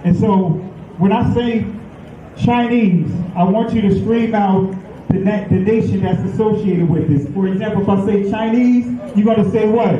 And so when I say Chinese, I want you to scream out the nation that's associated with this. For example, if I say Chinese, you're going to say what?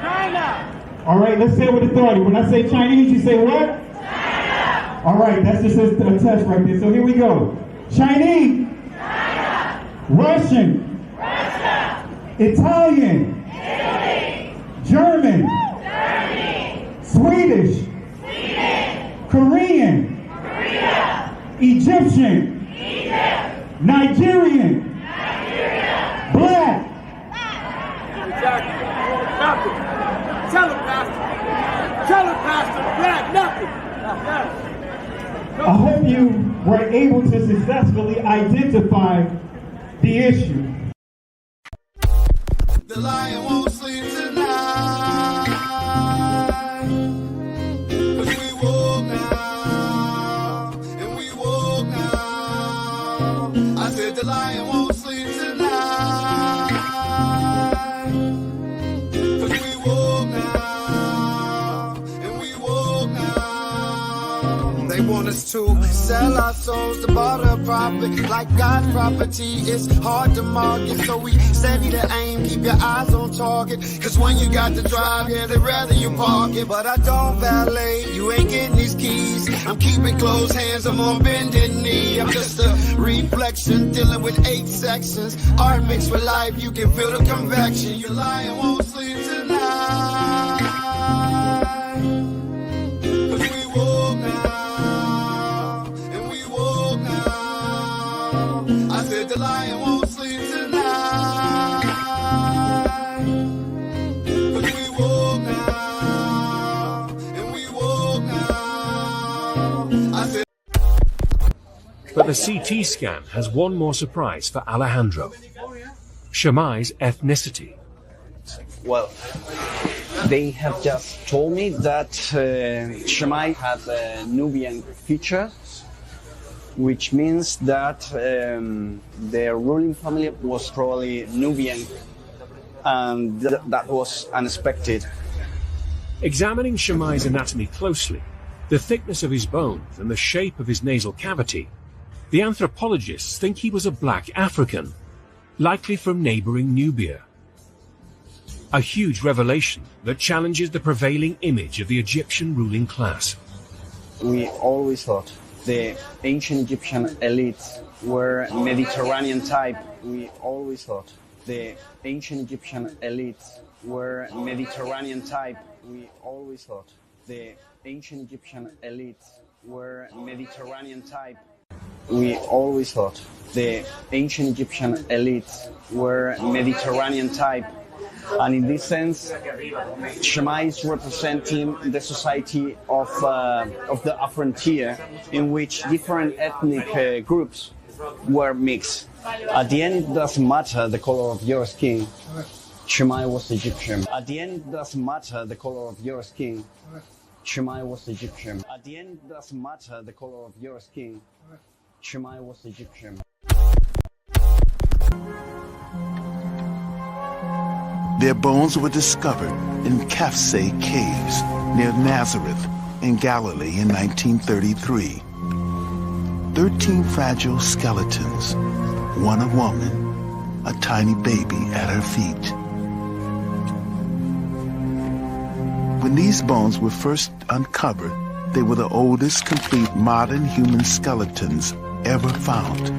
China. All right, let's say it with authority. When I say Chinese, you say what? China. All right, that's just a test right there. So here we go. Chinese. China. Russian. Russia. Italian. Italy. German. Germany. Swedish. Sweden. Korean. Korea. Egyptian. Egypt. Nigerian. Nigeria. Black. Exactly. Nothing. Tell him, Pastor. Tell him, Pastor. Black, nothing. I hope you were able to successfully identify the issue. The lion won't sleep tonight, 'cause we woke now, and we woke now. I said the lion won't sleep tonight, 'cause we woke now, and we woke now. They want us to sell our souls to barter profit, like God's property. It's hard to market, so we steady to aim, keep your eyes on target. 'Cause when you got to drive, yeah, they'd rather you park it. But I don't valet, you ain't getting these keys. I'm keeping closed hands, I'm on bended knee. I'm just a reflection, dealing with 8 sections. Art mixed with life, you can feel the convection. Your lion won't sleep tonight, 'cause we woke now, and we woke now. I said the lion won't sleep tonight, 'cause we woke now, and we woke now. I said. But the CT scan has one more surprise for Alejandro. Shammai's ethnicity. Well, they have just told me that Shammai had Nubian features, which means that their ruling family was probably Nubian, and that was unexpected. Examining Shammai's anatomy closely, the thickness of his bones and the shape of his nasal cavity, the anthropologists think he was a black African, likely from neighboring Nubia. A huge revelation that challenges the prevailing image of the Egyptian ruling class. We always thought the ancient Egyptian elites were Mediterranean type. We always thought the ancient Egyptian elites were Mediterranean type. We always thought the ancient Egyptian elites were Mediterranean type. We always thought the ancient Egyptian elites were Mediterranean type. And in this sense, Shammai is representing the society of the frontier, in which different ethnic groups were mixed. At the end, it doesn't matter the color of your skin. Shammai was Egyptian. At the end, it doesn't matter the color of your skin. Shammai was Egyptian. At the end, it doesn't matter the color of your skin. Shammai was Egyptian. Their bones were discovered in Kafse caves near Nazareth in Galilee in 1933. 13 fragile skeletons, one a woman, a tiny baby at her feet. When these bones were first uncovered, they were the oldest complete modern human skeletons ever found.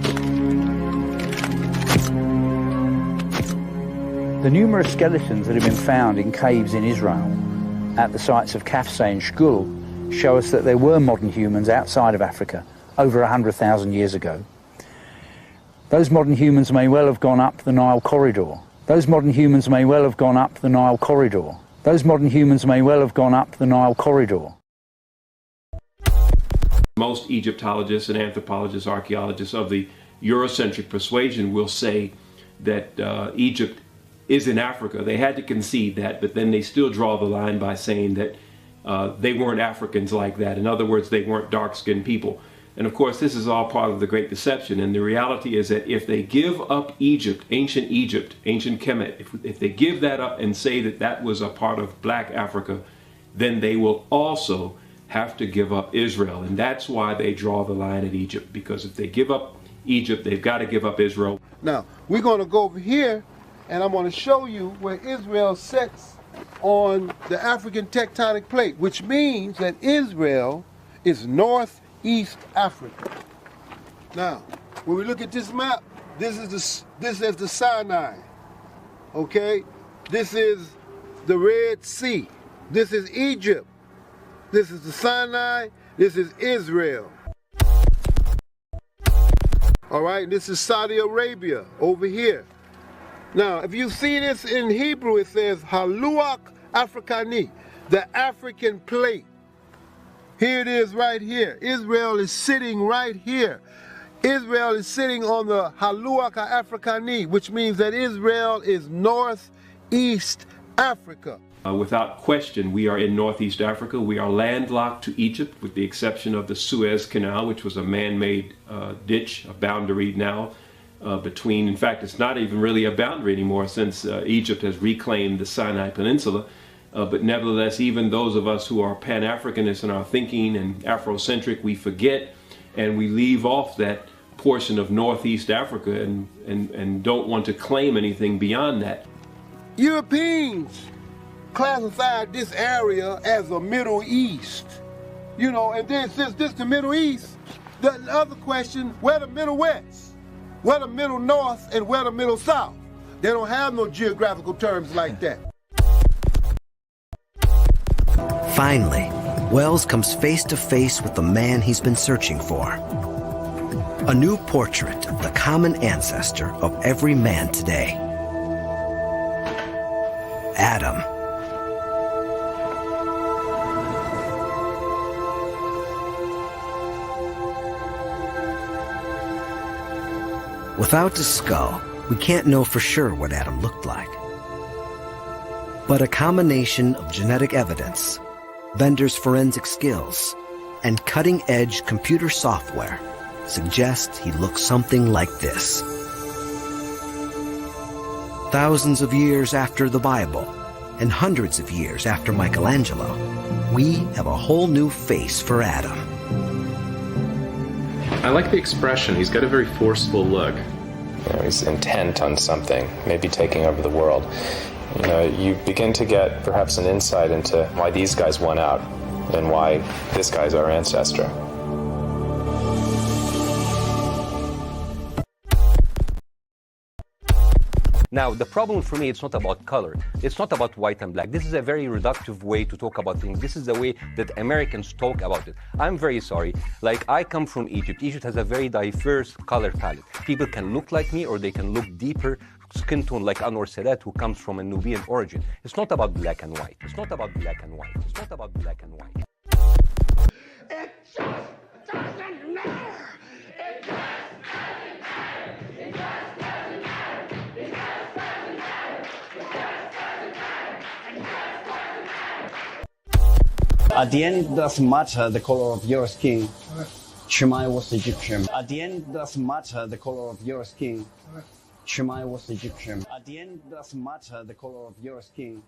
The numerous skeletons that have been found in caves in Israel at the sites of Kafse and Shkul show us that there were modern humans outside of Africa over 100,000 years ago. Those modern humans may well have gone up the Nile corridor. Those modern humans may well have gone up the Nile corridor. Those modern humans may well have gone up the Nile corridor. Most Egyptologists and anthropologists, archaeologists of the Eurocentric persuasion will say that Egypt is in Africa. They had to concede that, but then they still draw the line by saying that they weren't Africans like that. In other words, they weren't dark-skinned people. And of course, this is all part of the Great Deception. And the reality is that if they give up Egypt, ancient Kemet, if they give that up and say that that was a part of black Africa, then they will also have to give up Israel. And that's why they draw the line at Egypt, because if they give up Egypt, they've got to give up Israel. Now, we're going to go over here, and I'm going to show you where Israel sits on the African tectonic plate, which means that Israel is northeast Africa. Now, when we look at this map, this is the Sinai, okay? This is the Red Sea. This is Egypt. This is the Sinai. This is Israel. All right, this is Saudi Arabia over here. Now, if you see this in Hebrew, it says Haluach Africani, the African plate. Here it is right here. Israel is sitting right here. Israel is sitting on the Haluach Africani, which means that Israel is northeast Africa. Without question, we are in northeast Africa. We are landlocked to Egypt, with the exception of the Suez Canal, which was a man-made ditch, a boundary now between, in fact, it's not even really a boundary anymore since Egypt has reclaimed the Sinai Peninsula. But nevertheless, even those of us who are Pan-Africanists in our thinking and Afrocentric, we forget and we leave off that portion of northeast Africa and don't want to claim anything beyond that. Europeans classified this area as a Middle East, you know, and then since this the Middle East, the other question, where the Middle West, where the Middle North, and where the Middle South? They don't have no geographical terms like that. Finally, Wells comes face to face with the man he's been searching for. A new portrait of the common ancestor of every man today. Adam. Without a skull, we can't know for sure what Adam looked like. But a combination of genetic evidence, vendors' forensic skills, and cutting-edge computer software suggests he looked something like this. Thousands of years after the Bible, and hundreds of years after Michelangelo, we have a whole new face for Adam. I like the expression. He's got a very forceful look. You know, he's intent on something, maybe taking over the world. You know, you begin to get perhaps an insight into why these guys won out and why this guy's our ancestor. Now, the problem for me, it's not about color. It's not about white and black. This is a very reductive way to talk about things. This is the way that Americans talk about it. I'm very sorry. Like, I come from Egypt. Egypt has a very diverse color palette. People can look like me, or they can look deeper skin tone like Anwar Sadat, who comes from a Nubian origin. It's not about black and white. It's not about black and white. It's not about black and white. It just doesn't matter. It just doesn't matter. It just doesn't matter. It just doesn't matter. It just doesn't matter. It just doesn't matter. At the end, it doesn't matter the color of your skin. Shemai was Egyptian. At the end, it doesn't matter the color of your skin. Shemai was Egyptian. At the end, it doesn't matter the color of your skin.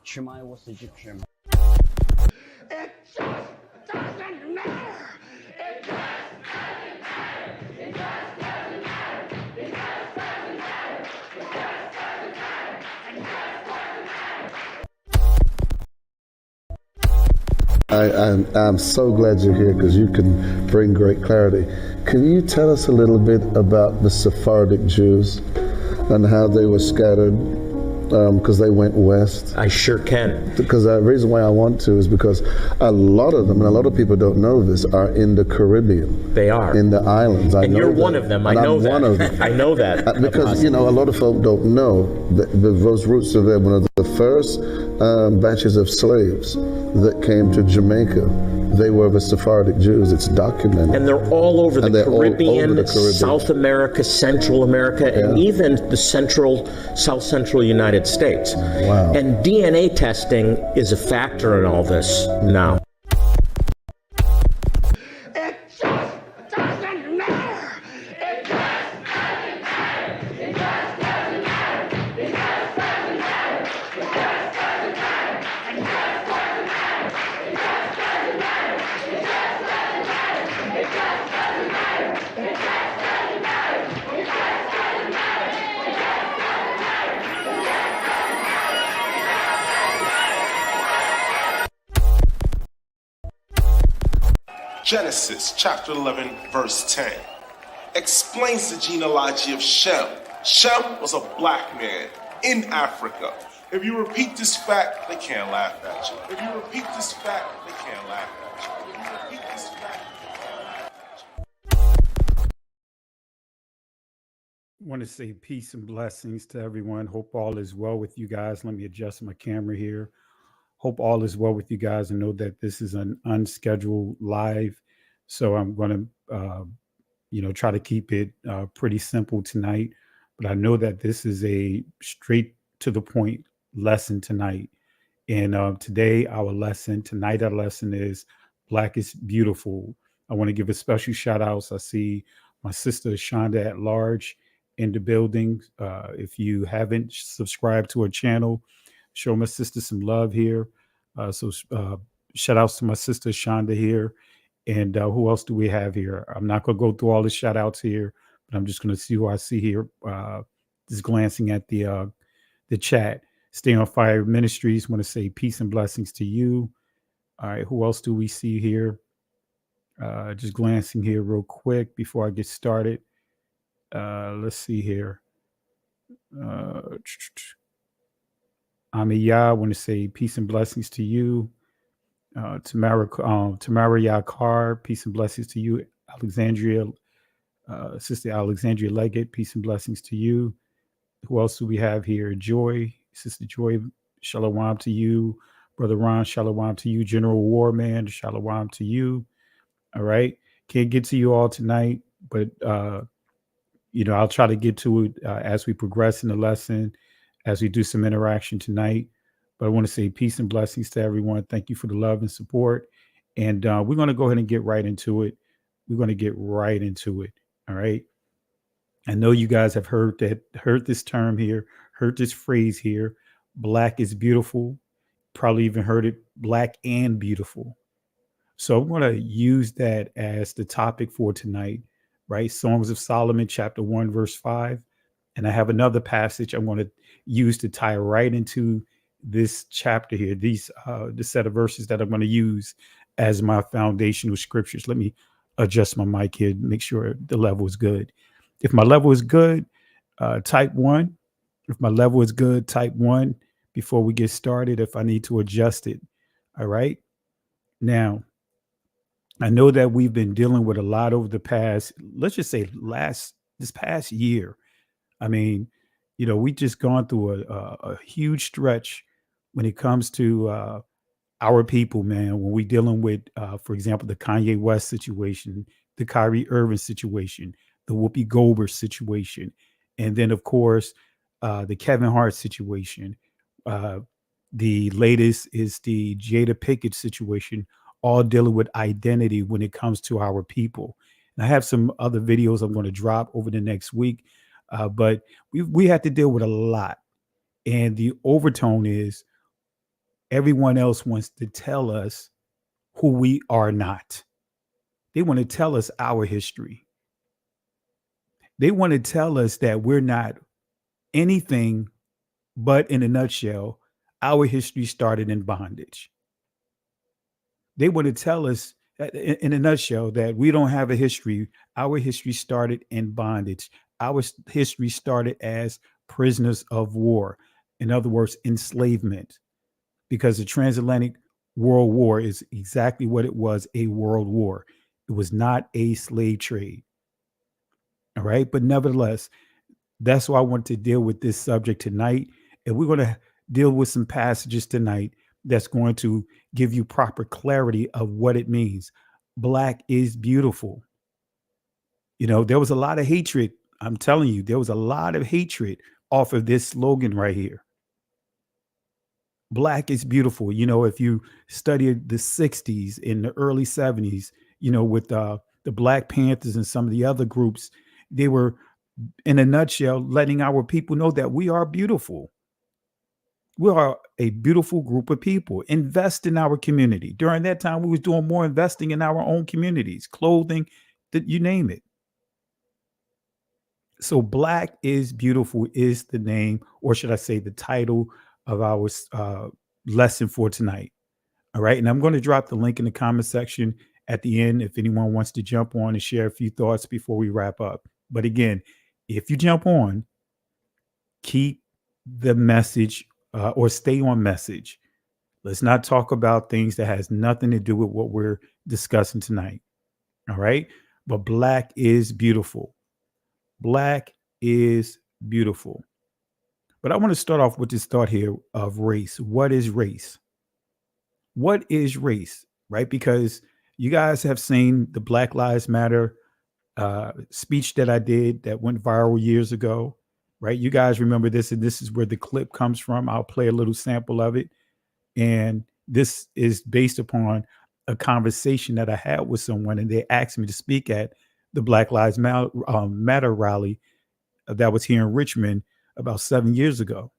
Shemai was Egyptian. It just doesn't matter. It just doesn't matter. It just doesn't matter. It just doesn't matter. It just doesn't matter. It just doesn't matter. I'm so glad you're here because you can bring great clarity. Can you tell us a little bit about the Sephardic Jews and how they were scattered because they went west? I sure can. Because the reason why I want to is because a lot of them, and a lot of people don't know this, are in the Caribbean. They are. In the islands. And you're one of them. I know that. I'm one of them. I know that. Because, you know, a lot of folk don't know that those roots are there. One of the first batches of slaves that came to Jamaica, they were the Sephardic Jews. It's documented. And they're all over the Caribbean, South America, Central America, and even the South Central United States. Wow. And DNA testing is a factor in all this now. It just doesn't matter. It just doesn't matter. It just doesn't matter. It just doesn't matter. It just doesn't matter. It just doesn't matter. It just doesn't matter. Genesis chapter 11, verse 10 explains the genealogy of Shem. Shem was a black man in Africa. If you repeat this fact, they can't laugh at you. If you repeat this fact, they can't laugh at you. If you repeat this fact, they can't laugh at you. I want to say peace and blessings to everyone. Hope all is well with you guys. Let me adjust my camera here. Hope all is well with you guys, and know that this is an unscheduled live. So I'm going to, try to keep it pretty simple tonight. But I know that this is a straight to the point lesson tonight. And tonight our lesson is Black is Beautiful. I want to give a special shout out. I see my sister Shonda at large in the building. If you haven't subscribed to her channel, show my sister some love here. So shout outs to my sister Shonda here. And who else do we have here? I'm not going to go through all the shout outs here, but I'm just going to see who I see here. Just glancing at the chat. Stay on Fire Ministries. Want to say peace and blessings to you. All right. Who else do we see here? Just glancing here real quick before I get started. Let's see here. Amiyah, I want to say peace and blessings to you. Tamara Yakar, peace and blessings to you. Alexandria, Sister Alexandria Leggett, peace and blessings to you. Who else do we have here? Joy, Sister Joy, shalom to you. Brother Ron, shalom to you. General Warman, shalom to you. All right. Can't get to you all tonight, but I'll try to get to it as we progress in the lesson, as we do some interaction tonight. But I want to say peace and blessings to everyone. Thank you for the love and support. And we're going to go ahead and get right into it. All right. I know you guys have heard this term here, heard this phrase here. Black is beautiful. Probably even heard it, Black and beautiful. So I'm going to use that as the topic for tonight, right? Songs of Solomon, chapter 1, verse 5. And I have another passage I'm going to use to tie right into this chapter here, the set of verses that I'm going to use as my foundational scriptures. Let me adjust my mic here, make sure the level is good. If my level is good, type 1. If my level is good, type 1 before we get started if I need to adjust it. All right. Now, I know that we've been dealing with a lot over the past, let's just say this past year. I mean, we just gone through a huge stretch when it comes to our people, man, when we're dealing with, for example, the Kanye West situation, the Kyrie Irving situation, the Whoopi Goldberg situation, and then, of course, the Kevin Hart situation. The latest is the Jada Pinkett situation, all dealing with identity when it comes to our people. And I have some other videos I'm going to drop over the next week, but we had to deal with a lot. And the overtone is everyone else wants to tell us who we are not. They want to tell us our history. They want to tell us that we're not anything but, in a nutshell, our history started in bondage. They want to tell us, in a nutshell, that we don't have a history. Our history started in bondage. Our history started as prisoners of war. In other words, enslavement. Because the transatlantic world war is exactly what it was, a world war. It was not a slave trade. All right. But nevertheless, that's why I want to deal with this subject tonight. And we're going to deal with some passages tonight that's going to give you proper clarity of what it means. Black is beautiful. There was a lot of hatred. I'm telling you, there was a lot of hatred off of this slogan right here. Black is beautiful. If you studied the 60s and the early 70s, with the Black Panthers and some of the other groups, they were, in a nutshell, letting our people know that we are beautiful. We are a beautiful group of people. Invest in our community. During that time, we was doing more investing in our own communities, clothing, you name it. So Black is Beautiful is the name, or should I say the title of our lesson for tonight. All right. And I'm going to drop the link in the comment section at the end if anyone wants to jump on and share a few thoughts before we wrap up. But again, if you jump on, keep the message or stay on message. Let's not talk about things that has nothing to do with what we're discussing tonight. All right. But black is beautiful. Black is beautiful. But I want to start off with this thought here of race. What is race? What is race? Right? Because you guys have seen the Black Lives Matter speech that I did that went viral years ago. Right? You guys remember this, and this is where the clip comes from. I'll play a little sample of it. And this is based upon a conversation that I had with someone, and they asked me to speak at the Black Lives Matter rally that was here in Richmond about 7 years ago.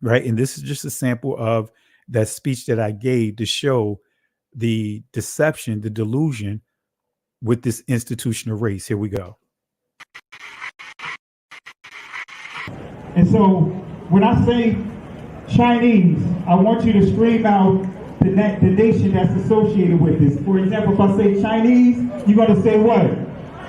Right. And this is just a sample of that speech that I gave to show the deception, the delusion with this institution of race. Here we go. And so when I say Chinese, I want you to scream out the nation that's associated with this. For example, if I say Chinese, you're going to say what?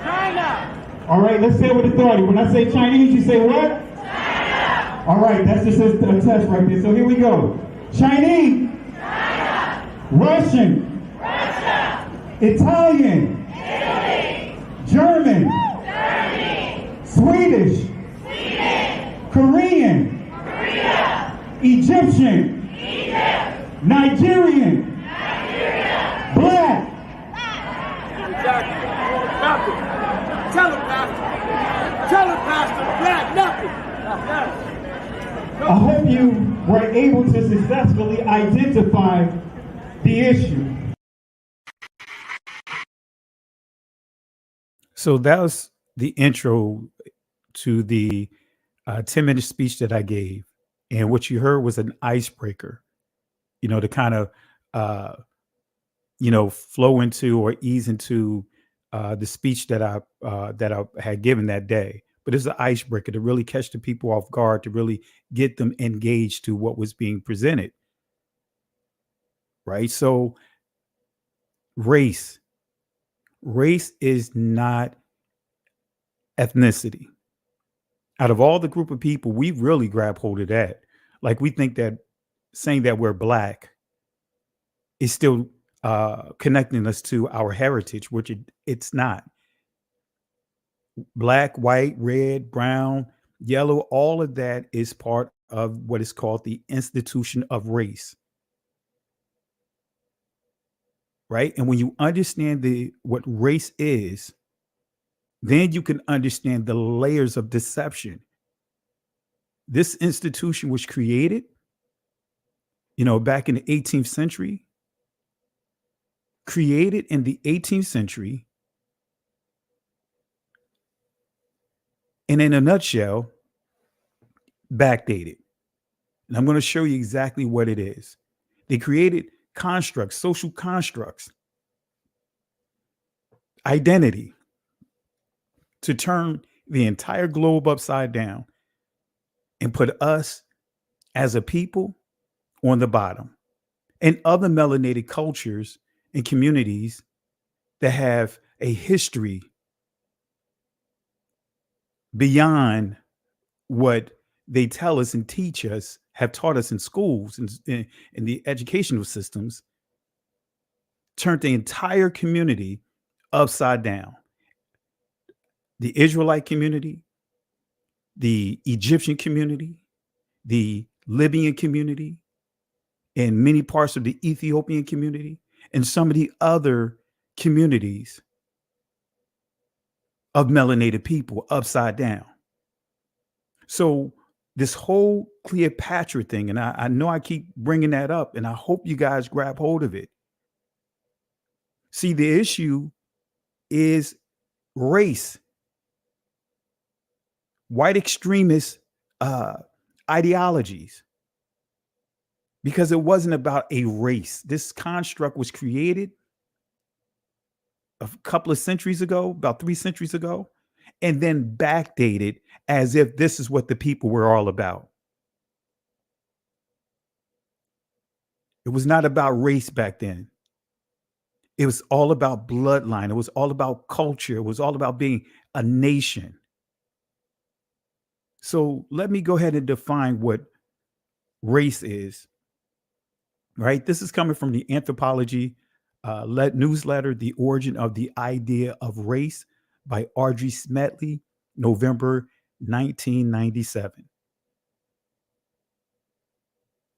China. All right, let's say it with authority. When I say Chinese, you say what? China. All right, that's just a test right there. So here we go. Chinese. China. Russian. Russia. Italian. Italy. German. Germany. Swedish. Sweden. Korean. Korea. Egyptian. Egypt. Nigerian. Nigeria. Black. Exactly. Tell him, Pastor. Tell him, Pastor. Black, nothing. Yes. I hope you were able to successfully identify the issue. So that was the intro to the 10-minute speech that I gave. And what you heard was an icebreaker, to kind of, flow into or ease into the speech that I had given that day. But it's an icebreaker to really catch the people off guard, to really get them engaged to what was being presented. Right. So race is not ethnicity. Out of all the group of people, we really grab hold of that. Like we think that saying that we're black is still connecting us to our heritage, which it's not. Black, white, red, brown, yellow, all of that is part of what is called the institution of race. Right? And when you understand what race is, then you can understand the layers of deception. This institution was created, back in the 18th century, and in a nutshell, backdated. And I'm going to show you exactly what it is. They created constructs, social constructs, identity, to turn the entire globe upside down and put us as a people on the bottom, and other melanated cultures and communities that have a history beyond what they tell us and teach us, have taught us in schools and in the educational systems, turned the entire community upside down. The Israelite community, the Egyptian community, the Libyan community, and many parts of the Ethiopian community, and some of the other communities of melanated people upside down. So this whole Cleopatra thing, and I know I keep bringing that up, and I hope you guys grab hold of it. See, the issue is race. White extremist ideologies. Because it wasn't about a race. This construct was created a couple of centuries ago, about 3 centuries ago, and then backdated as if this is what the people were all about. It was not about race back then. It was all about bloodline. It was all about culture. It was all about being a nation. So let me go ahead and define what race is, right? This is coming from the Anthropology newsletter, The Origin of the Idea of Race by Audrey Smetley, November 1997.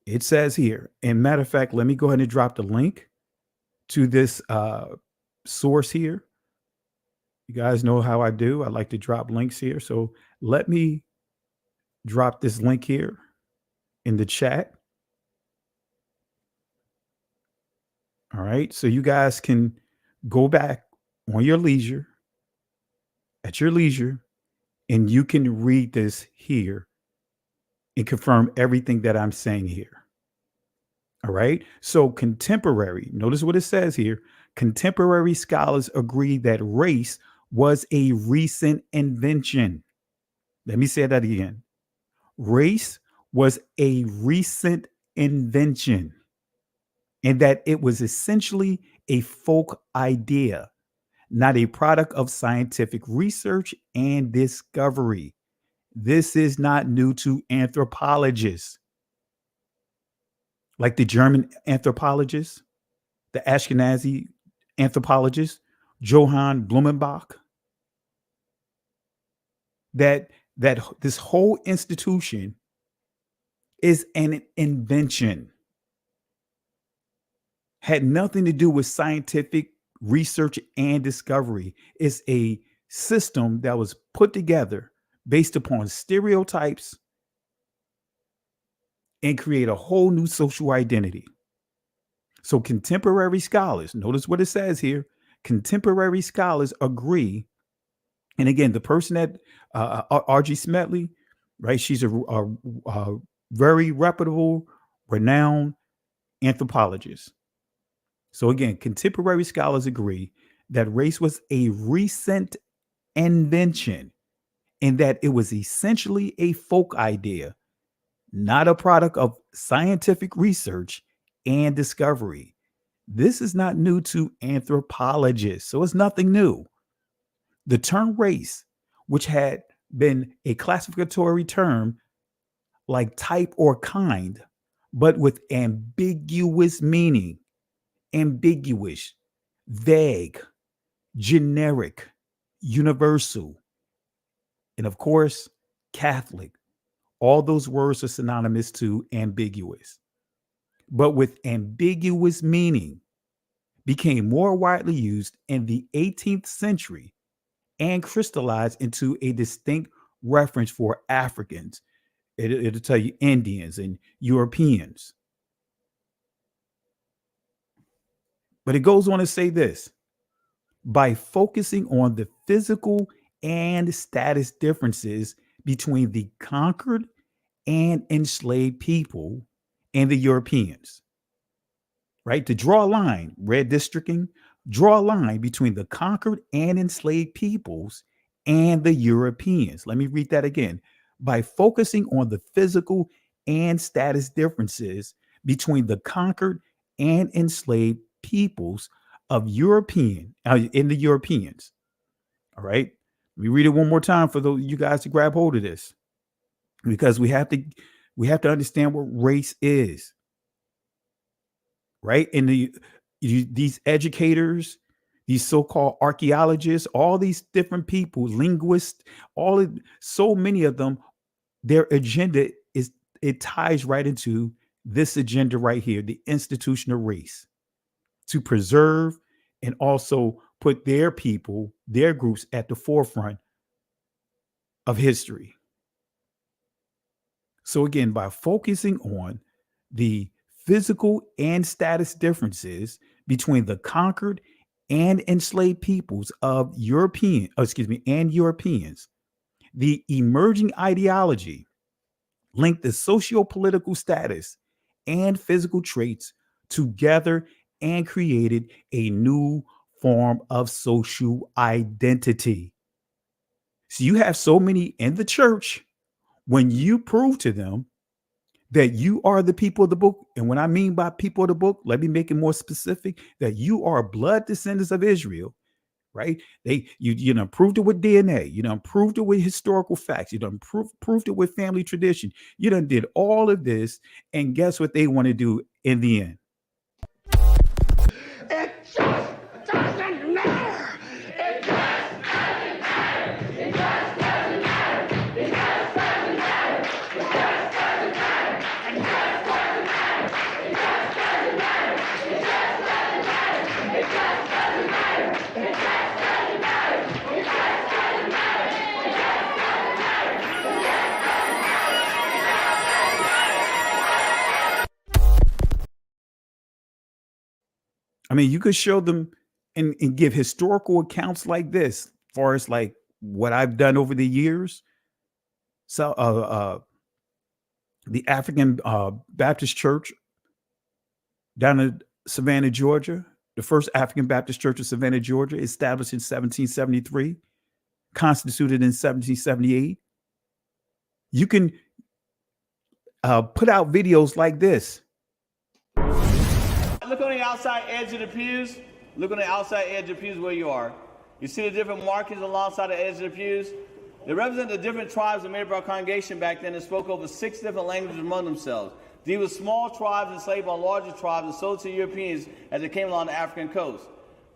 It says here, and matter of fact, let me go ahead and drop the link to this source here. You guys know how I do. I like to drop links here. So let me drop this link here in the chat. All right. So you guys can go back on your leisure, at your leisure, and you can read this here and confirm everything that I'm saying here. All right. So contemporary, notice what it says here. Contemporary scholars agree that race was a recent invention. Let me say that again. Race was a recent invention, and that it was essentially a folk idea, not a product of scientific research and discovery. This is not new to anthropologists, like the German anthropologists, the Ashkenazi anthropologist, Johann Blumenbach, that this whole institution is an invention, had nothing to do with scientific research and discovery. It's a system that was put together based upon stereotypes and create a whole new social identity. So contemporary scholars, notice what it says here, contemporary scholars agree. And again, the person that R.G. Smetley, right? She's a very reputable, renowned anthropologist. So again, contemporary scholars agree that race was a recent invention and that it was essentially a folk idea, not a product of scientific research and discovery. This is not new to anthropologists, so it's nothing new. The term race, which had been a classificatory term like type or kind, but with ambiguous meaning, ambiguous, vague, generic, universal, and of course, Catholic. All those words are synonymous to ambiguous, but with ambiguous meaning became more widely used in the 18th century and crystallized into a distinct reference for Africans. It'll tell you Indians and Europeans. But it goes on to say this: by focusing on the physical and status differences between the conquered and enslaved people and the Europeans, right? To draw a line, red districting, draw a line between the conquered and enslaved peoples and the Europeans. Let me read that again. By focusing on the physical and status differences between the conquered and enslaved peoples of European in the Europeans. All right. Let me read it one more time for you guys to grab hold of this, because we have to understand what race is. Right. And these educators, these so-called archaeologists, all these different people, linguists, so many of them, their agenda it ties right into this agenda right here, the institution of race, to preserve and also put their people, their groups at the forefront of history. So again, by focusing on the physical and status differences between the conquered and enslaved peoples of Europeans, the emerging ideology linked the socio-political status and physical traits together and created a new form of social identity. So you have so many in the church, when you prove to them that you are the people of the book. And what I mean by people of the book, let me make it more specific, that you are blood descendants of Israel, right? You done proved it with DNA, you done proved it with historical facts, you done proved it with family tradition. You done did all of this, and guess what they want to do in the end? It just doesn't matter. It just doesn't matter. It just doesn't matter. It just doesn't matter. It just doesn't matter. It just doesn't matter. It just doesn't matter. It just doesn't matter. It just doesn't matter. It just doesn't matter. It just doesn't matter. It just doesn't I mean, you could show them and give historical accounts like this, as far as like what I've done over the years. So, the African Baptist Church down in Savannah, Georgia, the first African Baptist Church of Savannah, Georgia, established in 1773, constituted in 1778. You can put out videos like this. Look on the outside edge of the pews. Look on the outside edge of the pews where you are. You see the different markings alongside the edge of the pews? They represent the different tribes that made up our congregation back then and spoke over 6 different languages among themselves. These were small tribes enslaved by larger tribes and sold to Europeans as they came along the African coast.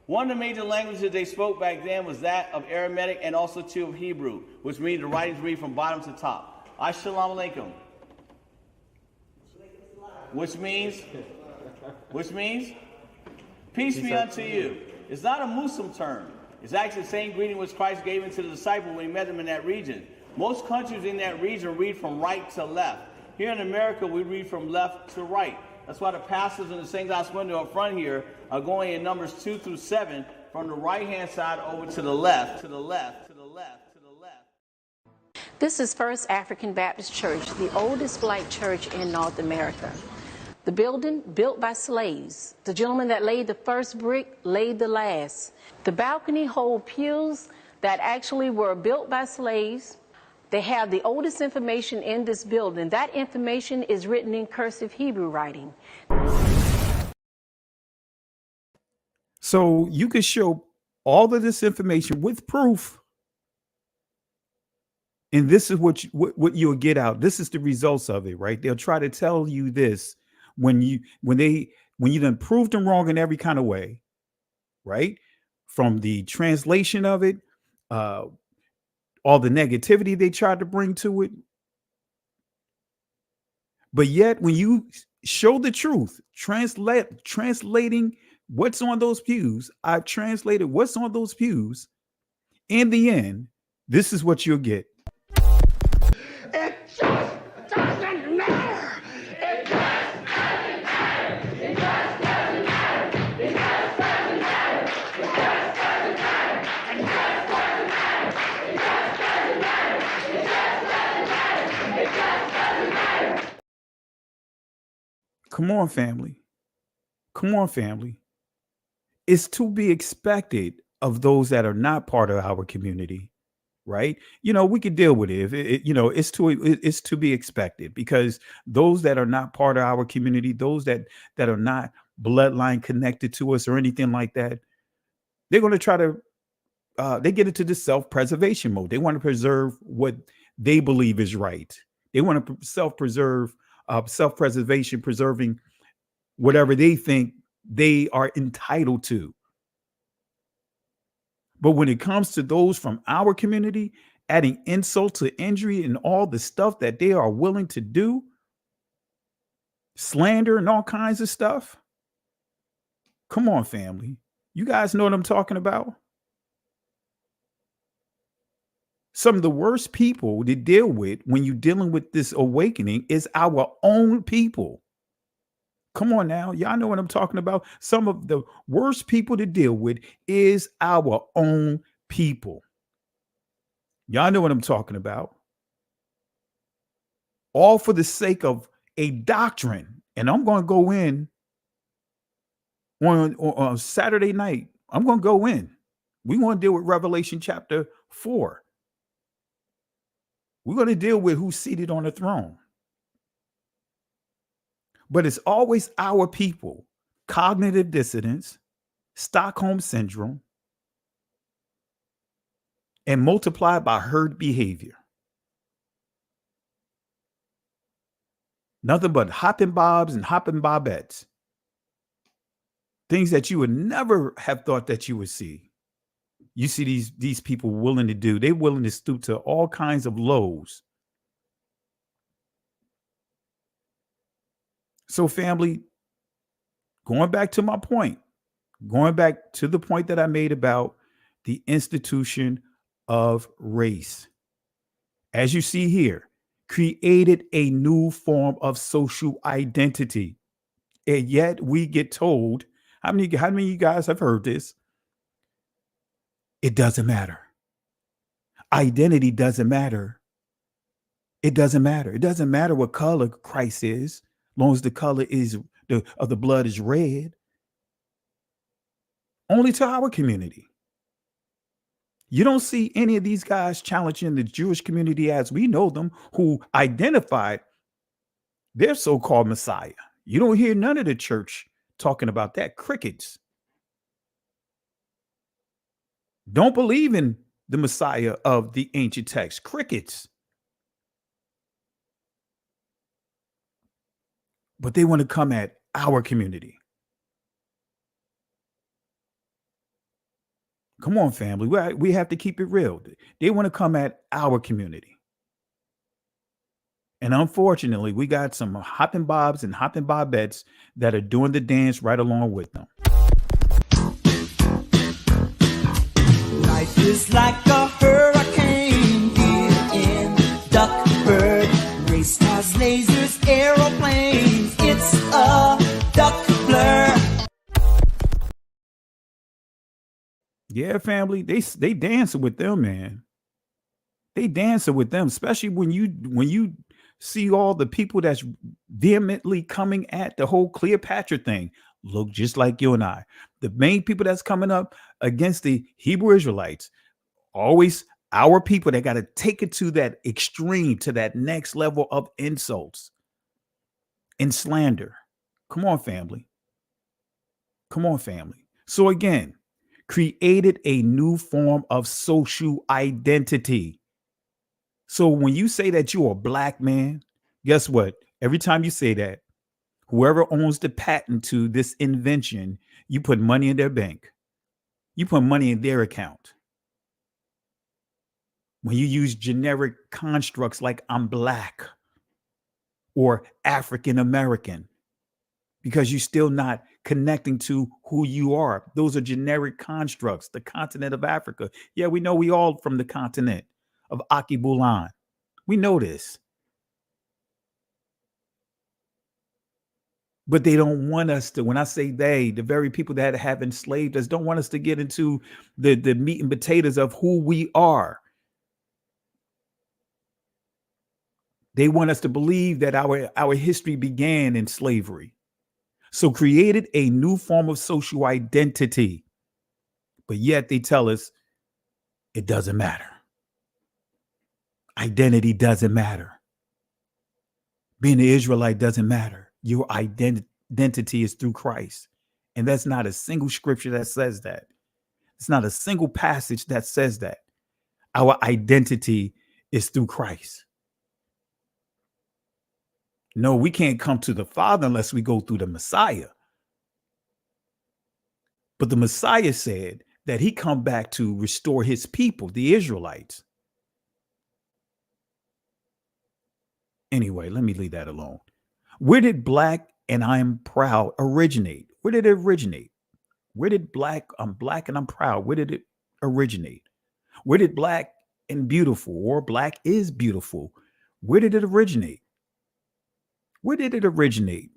One of the major languages they spoke back then was that of Aramaic and also two of Hebrew, which means the writings read from bottom to top. Assalamu alaikum. Which means peace be unto you. It's not a Muslim term. It's actually the same greeting which Christ gave into the disciples when he met them in that region. Most countries in that region read from right to left. Here in America, we read from left to right. That's why the pastors in the St. Glass window up front here are going in numbers 2 through 7 from the right-hand side over to the left, to the left, to the left, to the left. This is First African Baptist Church, the oldest black church in North America. The building, built by slaves. The gentleman that laid the first brick laid the last. The balcony hold pews that actually were built by slaves. They have the oldest information in this building. That information is written in cursive Hebrew writing. So you could show all of this information with proof. And this is what you'll get out. This is the results of it, right? They'll try to tell you this when you done proved them wrong in every kind of way, right? From the translation of it, all the negativity they tried to bring to it. But yet, when you show the truth, translating what's on those pews, I've translated what's on those pews. In the end, this is what you'll get. It just doesn't matter. It just doesn't matter. It just doesn't matter. It just doesn't matter. It just doesn't matter. It just doesn't matter. It just doesn't matter. It just doesn't matter. It just doesn't matter. Come on, family. Come on, family. It's to be expected of those that are not part of our community, right? We could deal with it. It's to be expected, because those that are not part of our community, those that are not bloodline connected to us or anything like that, they're going to try to they get into the self-preservation mode. They want to preserve what they believe is right. They want to self-preservation, preserving whatever they think they are entitled to. But when it comes to those from our community, adding insult to injury and all the stuff that they are willing to do, slander and all kinds of stuff. Come on, family. You guys know what I'm talking about? Some of the worst people to deal with when you're dealing with this awakening is our own people. Come on now. Y'all know what I'm talking about. Some of the worst people to deal with is our own people. Y'all know what I'm talking about. All for the sake of a doctrine. And I'm going to go in on Saturday night. I'm going to go in. We're going to deal with Revelation chapter 4. We're going to deal with who's seated on the throne. But it's always our people. Cognitive dissonance, Stockholm syndrome, and multiplied by herd behavior. Nothing but hopping bobs and hopping bobettes. Things that you would never have thought that you would see. You see these people willing to do. They're willing to stoop to all kinds of lows. So family, going back to my point, going back to the point that I made about the institution of race. As you see here, created a new form of social identity. And yet we get told, how many of you guys have heard this? It doesn't matter. Identity doesn't matter. It doesn't matter. It doesn't matter what color Christ is, as long as the color is of the blood is red. Only to our community. You don't see any of these guys challenging the Jewish community as we know them, who identified their so-called Messiah. You don't hear none of the church talking about that. Crickets. Don't believe in the Messiah of the ancient text. Crickets. But they want to come at our community. Come on, family. We have to keep it real. They want to come at our community. And unfortunately, we got some hopping bobs and hopping bobettes that are doing the dance right along with them. Life is like a hurricane here in Duckburg. Race cars, lasers, aeroplanes. It's a duck blur. Yeah, family, they dancing with them, man. They dancing with them, especially when you see all the people that's vehemently coming at the whole Cleopatra thing. Look just like you and I. The main people that's coming up against the Hebrew Israelites, always our people that got to take it to that extreme, to that next level of insults and slander. Come on, family. Come on, family. So again, created a new form of social identity. So when you say that you're a black man, guess what? Every time you say that, whoever owns the patent to this invention, you put money in their bank. You put money in their account. When you use generic constructs like I'm black or African American, because you're still not connecting to who you are. Those are generic constructs. The continent of Africa. Yeah, we know we all from the continent of Akibulan. We know this. But they don't want us to, when I say they, the very people that have enslaved us don't want us to get into the meat and potatoes of who we are. They want us to believe that our history began in slavery. So created a new form of social identity. But yet they tell us it doesn't matter. Identity doesn't matter. Being an Israelite doesn't matter. Your identity is through Christ. And that's not a single scripture that says that. It's not a single passage that says that. Our identity is through Christ. No, we can't come to the Father unless we go through the Messiah. But the Messiah said that he come back to restore his people, the Israelites. Anyway, let me leave that alone. Where did black and I am proud originate? Where did it originate? Where did I'm black and I'm proud? Where did it originate? Where did black and beautiful or black is beautiful? Where did it originate? Where did it originate?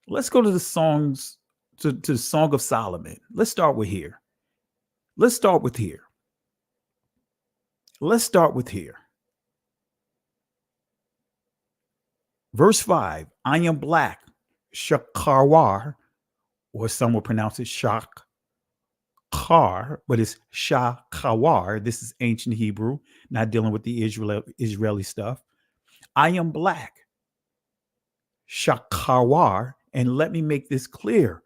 Let's go to the songs, to the Song of Solomon. Let's start with here. Let's start with here. Let's start with here. Verse 5, I am black, shakarwar, or some will pronounce it shakar, but it's shakawar. This is ancient Hebrew, not dealing with the Israeli stuff. I am black, Shakawar. And let me make this clear.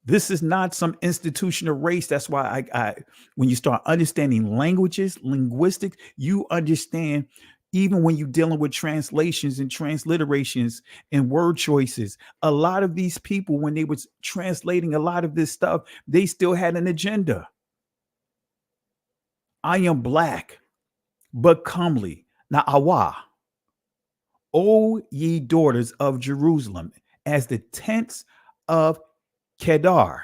This is not some institutional race. That's why when you start understanding languages, linguistics, you understand even when you're dealing with translations and transliterations and word choices, a lot of these people, when they was translating a lot of this stuff, they still had an agenda. I am black, but comely. Now, Awa, O ye daughters of Jerusalem, as the tents of Kedar.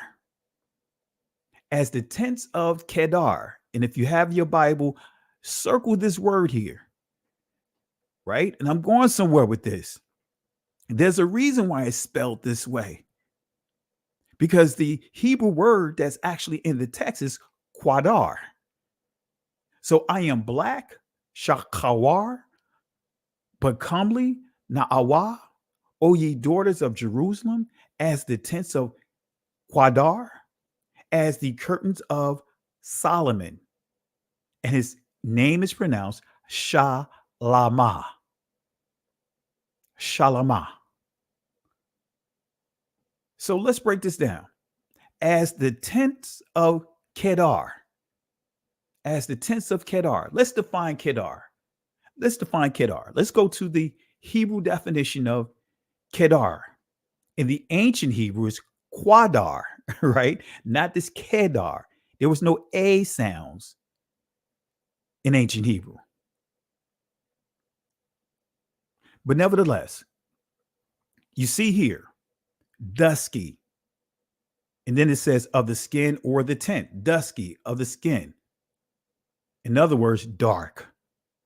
As the tents of Kedar. And if you have your Bible, circle this word here, right? And I'm going somewhere with this. There's a reason why it's spelled this way. Because the Hebrew word that's actually in the text is quadar. So I am black, shakawar, but comely, na'awa, O ye daughters of Jerusalem, as the tents of quadar, as the curtains of Solomon. And his name is pronounced Shalama. Shalama. So let's break this down. As the tents of Kedar. As the tents of Kedar. Let's define Kedar. Let's go to the Hebrew definition of Kedar. In the ancient Hebrew is quadar, right? Not this Kedar. There was no A sounds in ancient Hebrew. But nevertheless, you see here, dusky. And then it says of the skin or the tent, dusky of the skin. In other words, dark.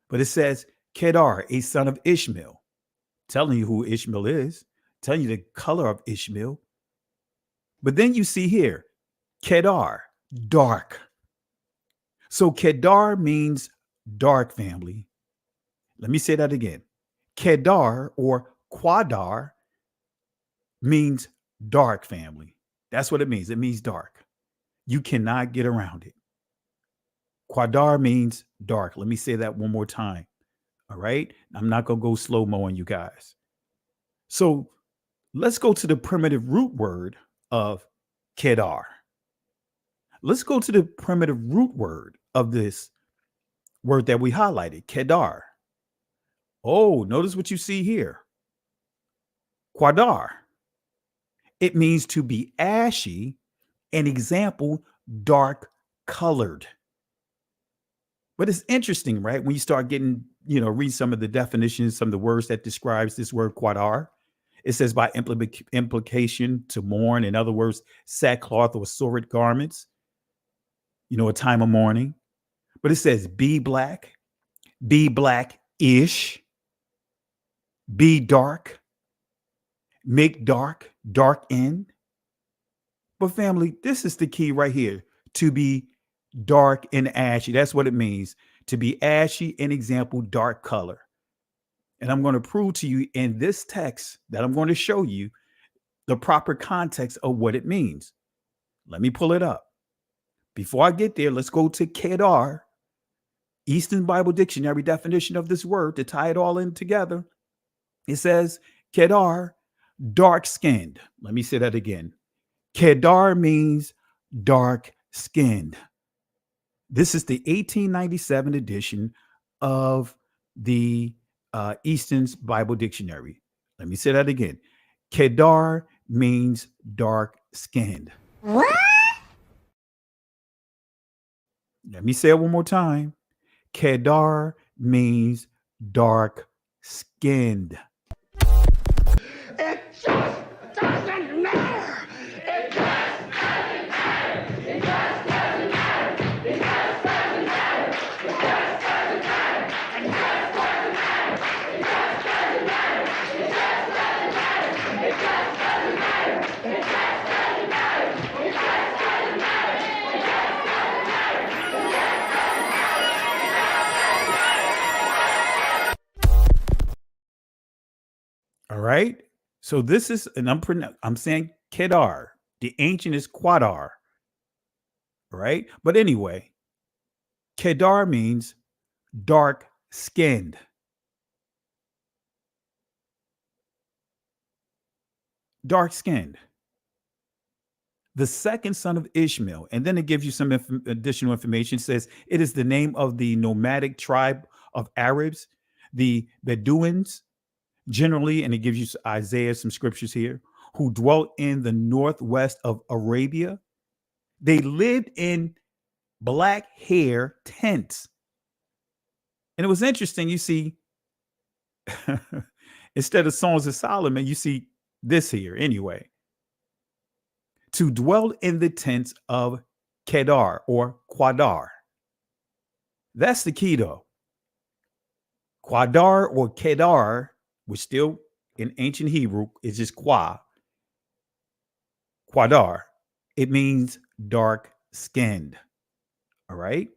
But it says Kedar, a son of Ishmael. Telling you who Ishmael is, telling you the color of Ishmael. But then you see here, Kedar, dark. So Kedar means dark, family. Let me say that again. Kedar or Quadar means dark, family. That's what it means. It means dark. You cannot get around it. Quadar means dark. Let me say that one more time. All right. I'm not going to go slow-mo on you guys. So let's go to the primitive root word of Kedar. Let's go to the primitive root word of this word that we highlighted, Kedar. Oh, notice what you see here. Quadar. It means to be ashy, an example, dark colored. But it's interesting, right? When you start getting, read some of the definitions, some of the words that describes this word quadar. It says by implication to mourn. In other words, sackcloth or sordid garments, a time of mourning. But it says be black-ish, be dark, make dark, dark in. But family, this is the key right here, to be dark and ashy. That's what it means, to be ashy, an example, dark color. And I'm going to prove to you in this text that I'm going to show you the proper context of what it means. Let me pull it up. Before I get there, let's go to Kedar, Eastern Bible Dictionary definition of this word to tie it all in together. It says Kedar, dark skinned. Let me say that again. Kedar means dark skinned. This is the 1897 edition of the Eastern Bible Dictionary. Let me say that again. Kedar means dark skinned. What? Let me say it one more time. Kedar means dark skinned. It just doesn't matter. It just doesn't matter. It just doesn't matter. It just doesn't matter. It just doesn't matter. It just doesn't matter. It just doesn't matter. It just doesn't matter. It just doesn't matter. It just doesn't matter. It just doesn't matter. It just doesn't matter. All right. So this is, and I'm saying Kedar. The ancient is Quadar. Right. But anyway, Kedar means dark skinned. dark skinned. The second son of Ishmael. And then it gives you some additional information. It says it is the name of the nomadic tribe of Arabs, the Bedouins, generally, and it gives you Isaiah, some scriptures here, who dwelt in the northwest of Arabia. They lived in black hair tents. And it was interesting. You see, instead of Songs of Solomon, you see this here anyway. To dwell in the tents of Kedar or Quadar. That's the key though. Quadar or Kedar, which still in ancient Hebrew is just Quadar. It means dark skinned. All right.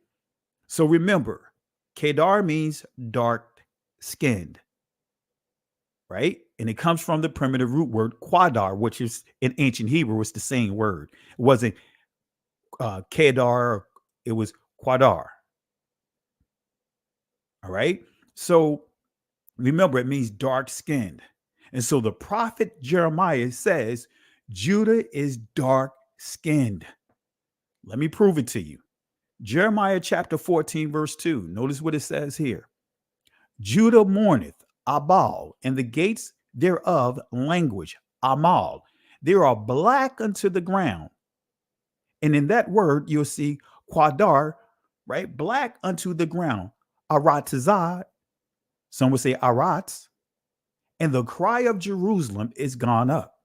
So remember, Kedar means dark skinned. Right? And it comes from the primitive root word quadar, which is in ancient Hebrew, it's the same word. It wasn't Kedar, it was quadar. All right. So remember, it means dark skinned. And so the prophet Jeremiah says, Judah is dark skinned. Let me prove it to you. Jeremiah chapter 14, verse 2. Notice what it says here. Judah mourneth, Abal, and the gates thereof language, Amal. They are black unto the ground. And in that word, you'll see Quadar, right? Black unto the ground. Aratazah, some would say Arats, and the cry of Jerusalem is gone up.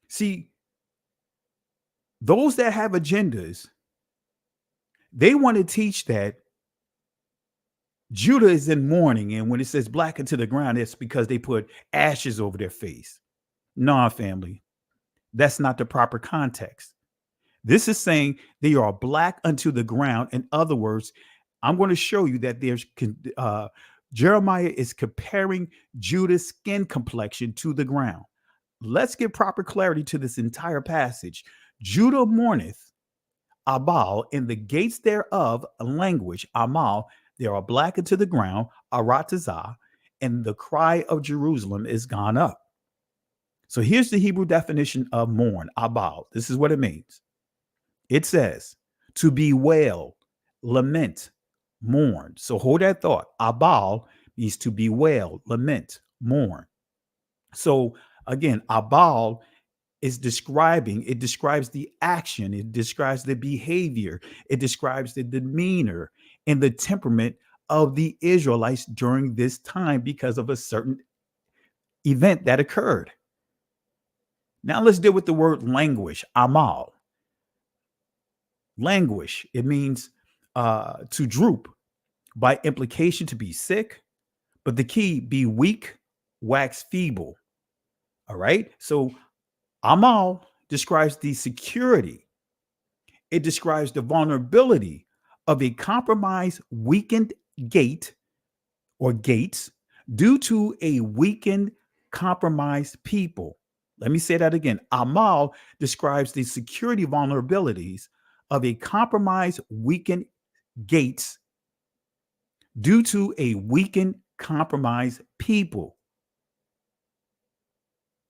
See, those that have agendas, they want to teach that Judah is in mourning, and when it says black into the ground, it's because they put ashes over their face. Nah, family, that's not the proper context. This is saying they are black unto the ground. In other words, I'm going to show you that there's Jeremiah is comparing Judah's skin complexion to the ground. Let's give proper clarity to this entire passage. Judah mourneth, Abal, in the gates thereof language, Amal. They are black into the ground, Aratazah, and the cry of Jerusalem is gone up. So here's the Hebrew definition of mourn, Abal. This is what it means. It says to bewail, lament, mourn. So hold that thought. Abal means to bewail, lament, mourn. So again, Abal is it describes the action, it describes the behavior, it describes the demeanor and the temperament of the Israelites during this time because of a certain event that occurred. Now let's deal with the word languish, Amal. Languish, it means to droop, by implication to be sick, but the key, be weak, wax feeble. All right. So Amal describes the security. It describes the vulnerability of a compromised, weakened gate or gates due to a weakened, compromised people. Let me say that again. Amal describes the security vulnerabilities of a compromised, weakened gates due to a weakened, compromised people.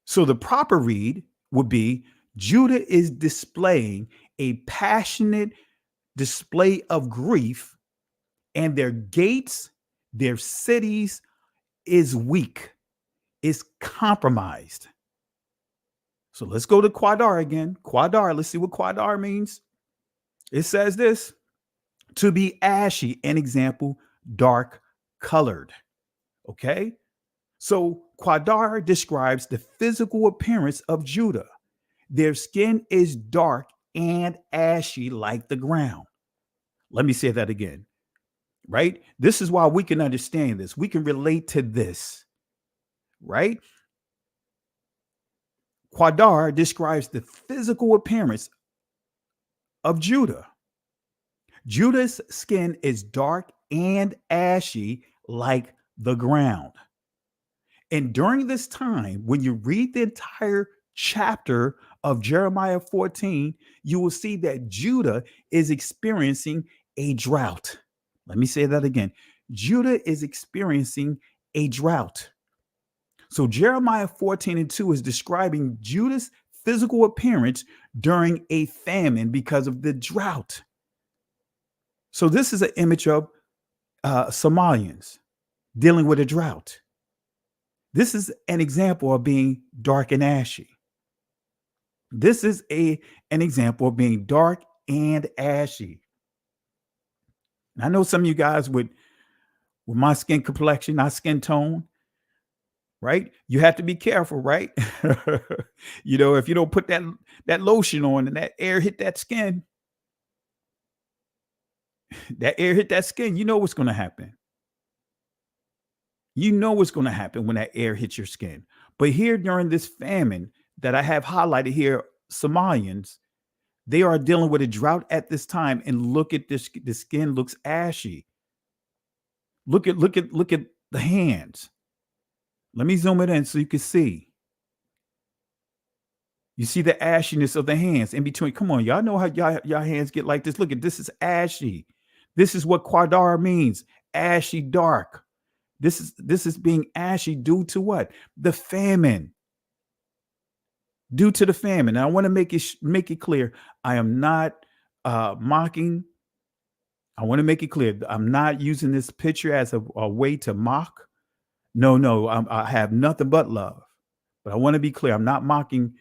So the proper read would be Judah is displaying a passionate display of grief, and their gates, their cities is weak, is compromised. So let's go to Quadar again. Quadar, let's see what Quadar means. It says this, to be ashy, an example, dark colored. Okay. So Quadar describes the physical appearance of Judah. Their skin is dark and ashy like the ground. Let me say that again, right? This is why we can understand this. We can relate to this, right? Quadar describes the physical appearance of Judah. Judah's skin is dark and ashy like the ground. And during this time, when you read the entire chapter of Jeremiah 14, you will see that Judah is experiencing a drought. Let me say that again. Judah is experiencing a drought. So Jeremiah 14:2 is describing Judah's physical appearance during a famine because of the drought. So this is an image of Somalians dealing with a drought. This is an example of being dark and ashy. This is an example of being dark and ashy. And I know some of you guys with my skin complexion, my skin tone, right? You have to be careful, right? If you don't put that lotion on and that air hit that skin, you know what's going to happen. You know what's going to happen when that air hits your skin. But here during this famine that I have highlighted here, Somalians, they are dealing with a drought at this time, and look at this. The skin looks ashy. Look at the hands. Let me zoom it in so you can see. You see the ashiness of the hands in between. Come on, y'all know how y'all hands get like this. Look at this is ashy. This is what quadar means. Ashy dark. This is being ashy due to what? The famine. Due to the famine. Now, I want to make it clear. I am not mocking. I want to make it clear. I'm not using this picture as a way to mock. No, I have nothing but love. But I want to be clear. I'm not mocking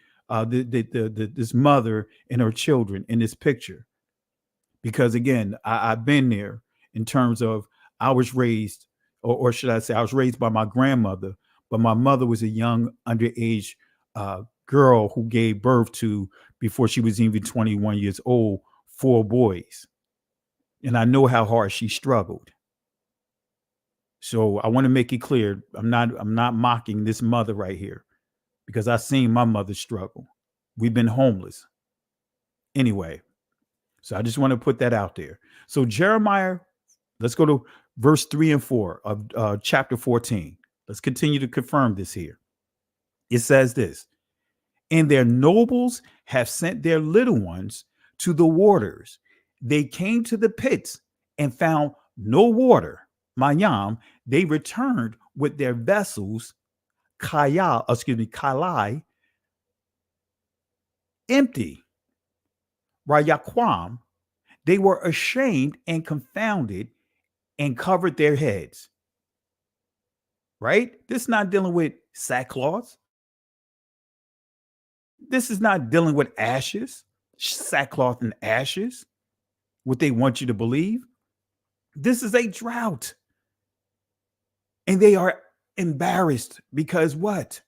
this mother and her children in this picture, because again, I've been there in terms of I was raised, or should I say, I was raised by my grandmother, but my mother was a young underage girl who gave birth to, before she was even 21 years old, 4 boys. And I know how hard she struggled. So I want to make it clear. I'm not mocking this mother right here, because I've seen my mother struggle. We've been homeless. Anyway, so I just want to put that out there. So Jeremiah, let's go to verse 3 and 4 of chapter 14. Let's continue to confirm this here. It says this: and their nobles have sent their little ones to the waters. They came to the pits and found no water. Mayam, they returned with their vessels, kalai, empty. Rayaquam, they were ashamed and confounded and covered their heads. Right? This is not dealing with sackcloth. This is not dealing with ashes, sackcloth and ashes, what they want you to believe. This is a drought. And they are embarrassed because what?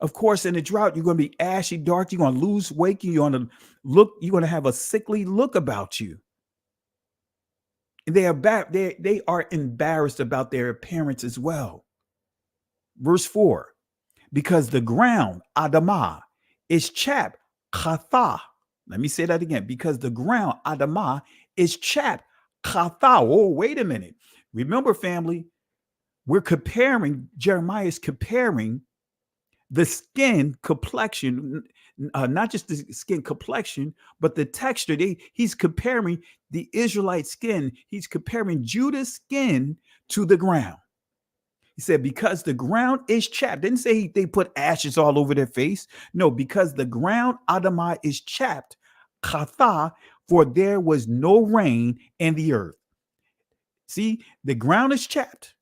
Of course, in a drought, you're going to be ashy, dark. You're going to lose weight. You're going to have a sickly look about you. And they are embarrassed about their appearance as well. Verse 4, because the ground, Adamah, is chapped, Chatha. Let me say that again. Because the ground, Adamah, is chapped, Chatha. Oh, wait a minute. Remember, family, Jeremiah is comparing the skin complexion, not just the skin complexion, but the texture. He's comparing the Israelite skin. He's comparing Judah's skin to the ground. He said, because the ground is chapped. Didn't say they put ashes all over their face. No, because the ground, Adamah, is chapped, Chatha, for there was no rain in the earth. See, the ground is chapped.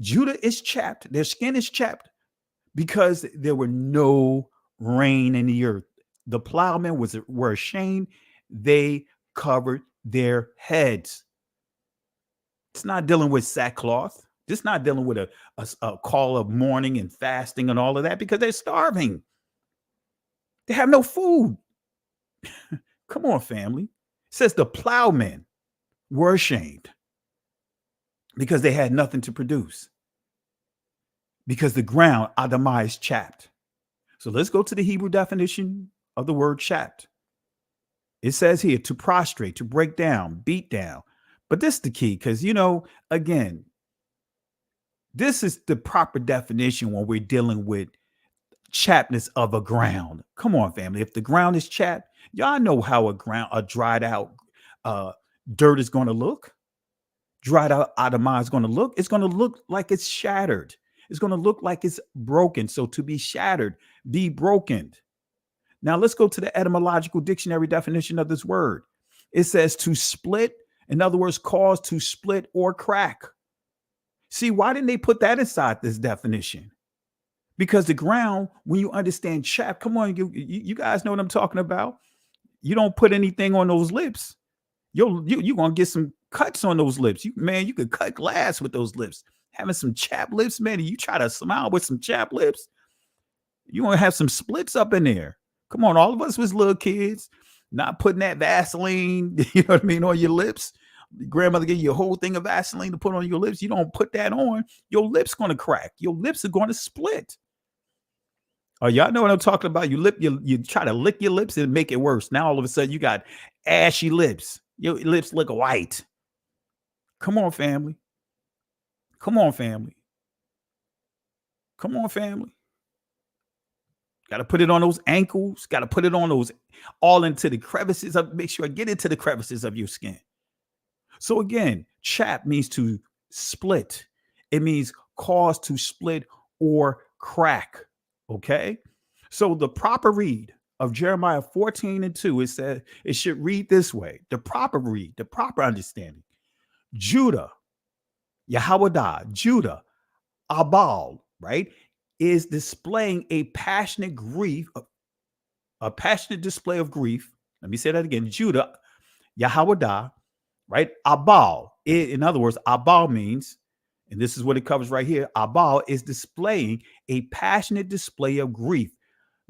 Judah is chapped. Their skin is chapped because there were no rain in the earth. The plowmen were ashamed. They covered their heads. It's not dealing with sackcloth. It's not dealing with a call of mourning and fasting and all of that, because they're starving. They have no food. Come on, family. It says the plowmen were ashamed because they had nothing to produce. Because the ground, Adamah, is chapped. So let's go to the Hebrew definition of the word chapped. It says here to prostrate, to break down, beat down. But this is the key, because, again, this is the proper definition when we're dealing with chappedness of a ground. Come on, family. If the ground is chapped, y'all know how a dried out dirt is going to look. Dried out Adamah is going to look. It's going to look like it's shattered. It's going to look like it's broken. So to be shattered, be broken. Now let's go to the etymological dictionary definition of this word. It says to split, in other words, cause to split or crack. See, why didn't they put that inside this definition? Because the ground, when you understand chap, come on, you guys know what I'm talking about. You don't put anything on those lips. You're going to get some cuts on those lips. You could cut glass with those lips. Having some chapped lips, man, you try to smile with some chapped lips, you want to have some splits up in there. Come on, all of us was little kids, not putting that Vaseline, you know what I mean, on your lips. Your grandmother gave you a whole thing of Vaseline to put on your lips. You don't put that on, your lips going to crack. Your lips are going to split. Oh, y'all know what I'm talking about. You try to lick your lips and make it worse. Now all of a sudden you got ashy lips. Your lips look white. Come on, family. Come on, family. Come on, family. Got to put it on those ankles. Got to put it on those, all into the crevices of, make sure I get into the crevices of your skin. So again, chap means to split. It means cause to split or crack. Okay. So the proper read of Jeremiah 14:2, it said it should read this way. The proper read, the proper understanding. Judah, Yahwadah, Judah, Abal, right, is displaying a passionate grief, a passionate display of grief. Let me say that again. Judah, Yahwadah, right, Abal. In other words, Abal means, and this is what it covers right here, Abal is displaying a passionate display of grief.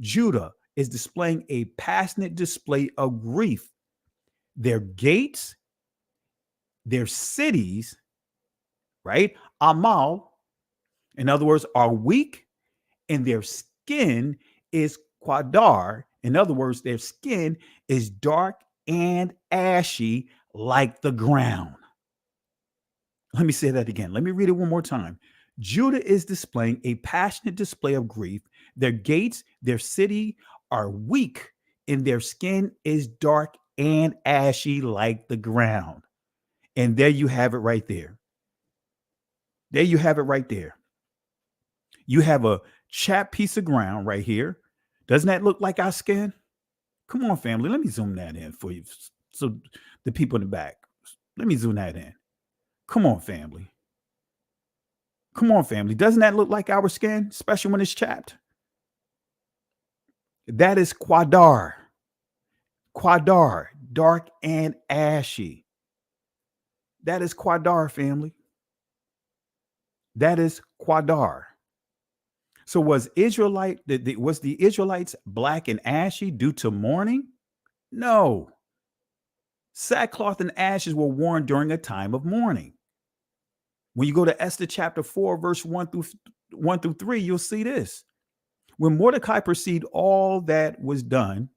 Judah is displaying a passionate display of grief. Their gates, their cities, right, Amal, in other words, are weak, and their skin is quadar. In other words, their skin is dark and ashy like the ground. Let me say that again. Let me read it one more time. Judah is displaying a passionate display of grief. Their gates, their city are weak, and their skin is dark and ashy like the ground. And there you have it right there. There you have it right there. You have a chapped piece of ground right here. Doesn't that look like our skin? Come on, family. Let me zoom that in for you. So the people in the back, let me zoom that in. Come on, family. Come on, family. Doesn't that look like our skin, especially when it's chapped? That is quadar. Quadar, dark and ashy. That is quadar, family. That is quadar. So was the Israelites black and ashy due to mourning? No. Sackcloth and ashes were worn during a time of mourning. When you go to Esther chapter 4, verse 1 through 3, you'll see this. When Mordecai perceived all that was done,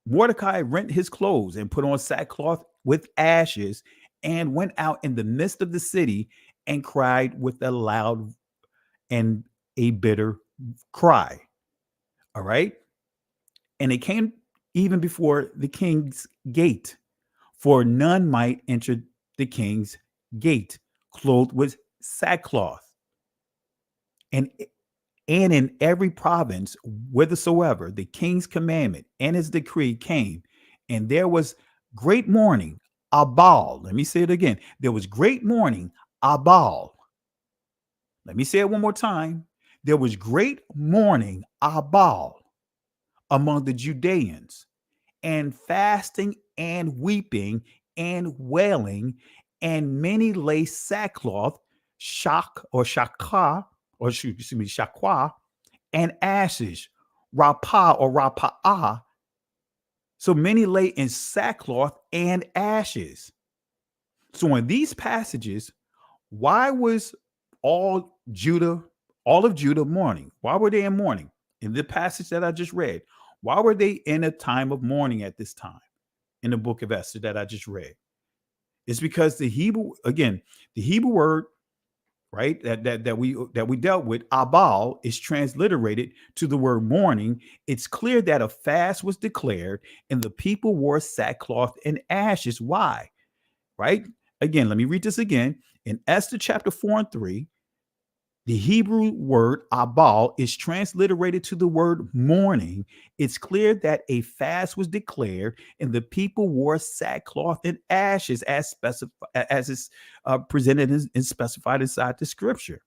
Mordecai rent his clothes and put on sackcloth with ashes and went out in the midst of the city and cried with a loud and a bitter cry. All right. And it came even before the king's gate, for none might enter the king's gate clothed with sackcloth. And in every province, whithersoever the king's commandment and his decree came, and there was great mourning, Abal. Let me say it again. There was great mourning, Abal. Let me say it one more time. There was great mourning, Abal, among the Judeans, and fasting and weeping and wailing, and many lay sackcloth, shakwa, and ashes, rapah or rapa'ah. So many lay in sackcloth and ashes. So in these passages, why was all of Judah mourning? Why were they in mourning? In the passage that I just read, why were they in a time of mourning at this time in the book of Esther that I just read? It's because the Hebrew word, right, that we dealt with, Abal, is transliterated to the word mourning. It's clear that a fast was declared and the people wore sackcloth and ashes. Why? Right? Again, let me read this again. In Esther chapter 4 and 3, The Hebrew word abal is transliterated to the word mourning. It's clear that a fast was declared and the people wore sackcloth and ashes as is presented and specified inside the scripture.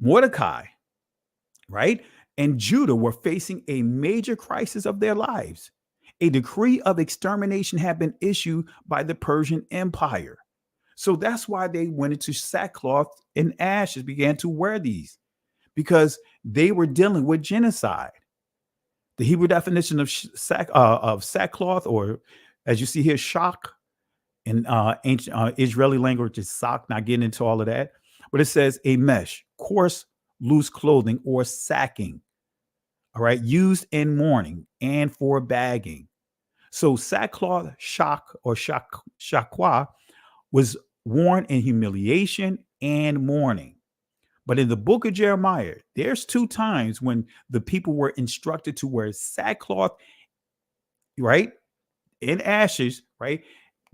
Mordecai, right, and Judah were facing a major crisis of their lives. A decree of extermination had been issued by the Persian Empire. So that's why they went into sackcloth and ashes, began to wear these, because they were dealing with genocide. The Hebrew definition of sackcloth, or as you see here, shock, in ancient Israeli language is sock. Not getting into all of that, but it says a mesh, coarse, loose clothing, or sacking. All right, used in mourning and for bagging. So sackcloth, shakwa, was worn in humiliation and mourning. But in the book of Jeremiah, there's 2 times when the people were instructed to wear sackcloth, right, in ashes, right,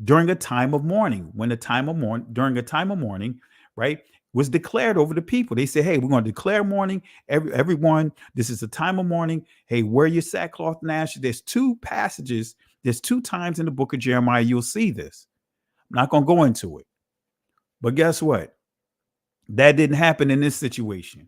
during a time of mourning. During a time of mourning, right, was declared over the people. They said, hey, we're going to declare mourning. Everyone, this is a time of mourning. Hey, wear your sackcloth and ashes. There's 2 passages. There's 2 times in the book of Jeremiah you'll see this. I'm not going to go into it. But guess what? That didn't happen in this situation.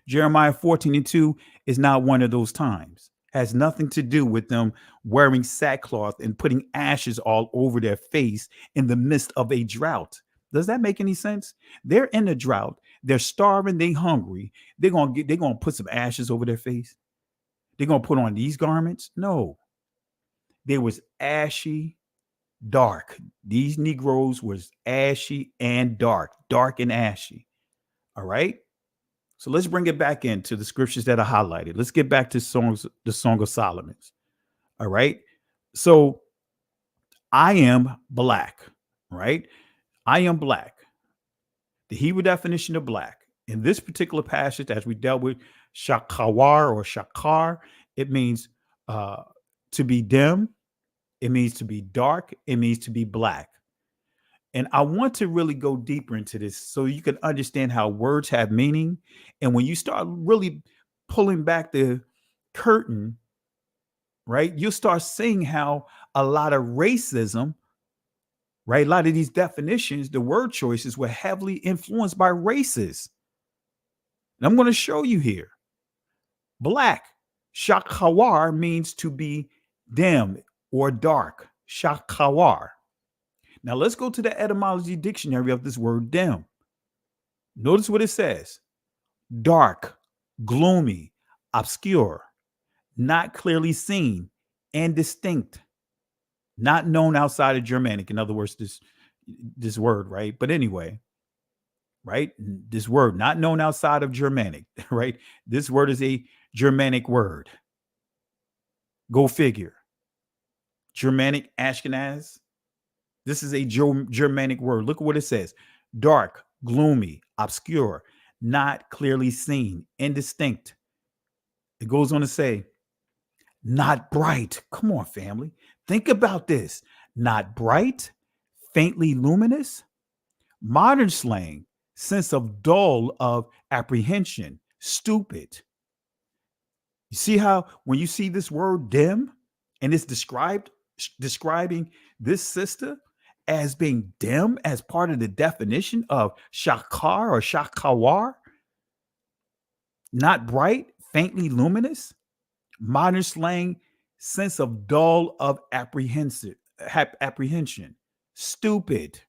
Jeremiah 14:2 is not one of those times. Has nothing to do with them wearing sackcloth and putting ashes all over their face in the midst of a drought. Does that make any sense? They're in a drought. They're starving. They're hungry. They're gonna put some ashes over their face. They're gonna put on these garments. No, there was ashy, dark. These Negroes was ashy and dark and ashy. All right. So let's bring it back into the scriptures that are highlighted. Let's get back to the Song of Solomon's. All right. So I am black, right? I am black. The Hebrew definition of black in this particular passage, as we dealt with shakawar or shakar, it means to be dim. It means to be dark. It means to be black. And I want to really go deeper into this so you can understand how words have meaning. And when you start really pulling back the curtain, right, you'll start seeing how a lot of racism, right, a lot of these definitions, the word choices were heavily influenced by races. And I'm going to show you here. Black, shakawar, means to be dim or dark. Shakawar. Now let's go to the etymology dictionary of this word dim. Notice what it says. Dark, gloomy, obscure, not clearly seen, and distinct. Not known outside of Germanic. In other words, this word, right? But anyway, right? This word, not known outside of Germanic, right? This word is a Germanic word. Go figure. Germanic, Ashkenaz. This is a Germanic word. Look at what it says. Dark, gloomy, obscure, not clearly seen, indistinct. It goes on to say, not bright. Come on, family. Think about this. Not bright, faintly luminous. Modern slang, sense of dull, of apprehension, stupid. You see how when you see this word dim and it's describing this sister as being dim as part of the definition of shakar or shakawar, not bright, faintly luminous, modern slang, sense of dull, of apprehension, stupid.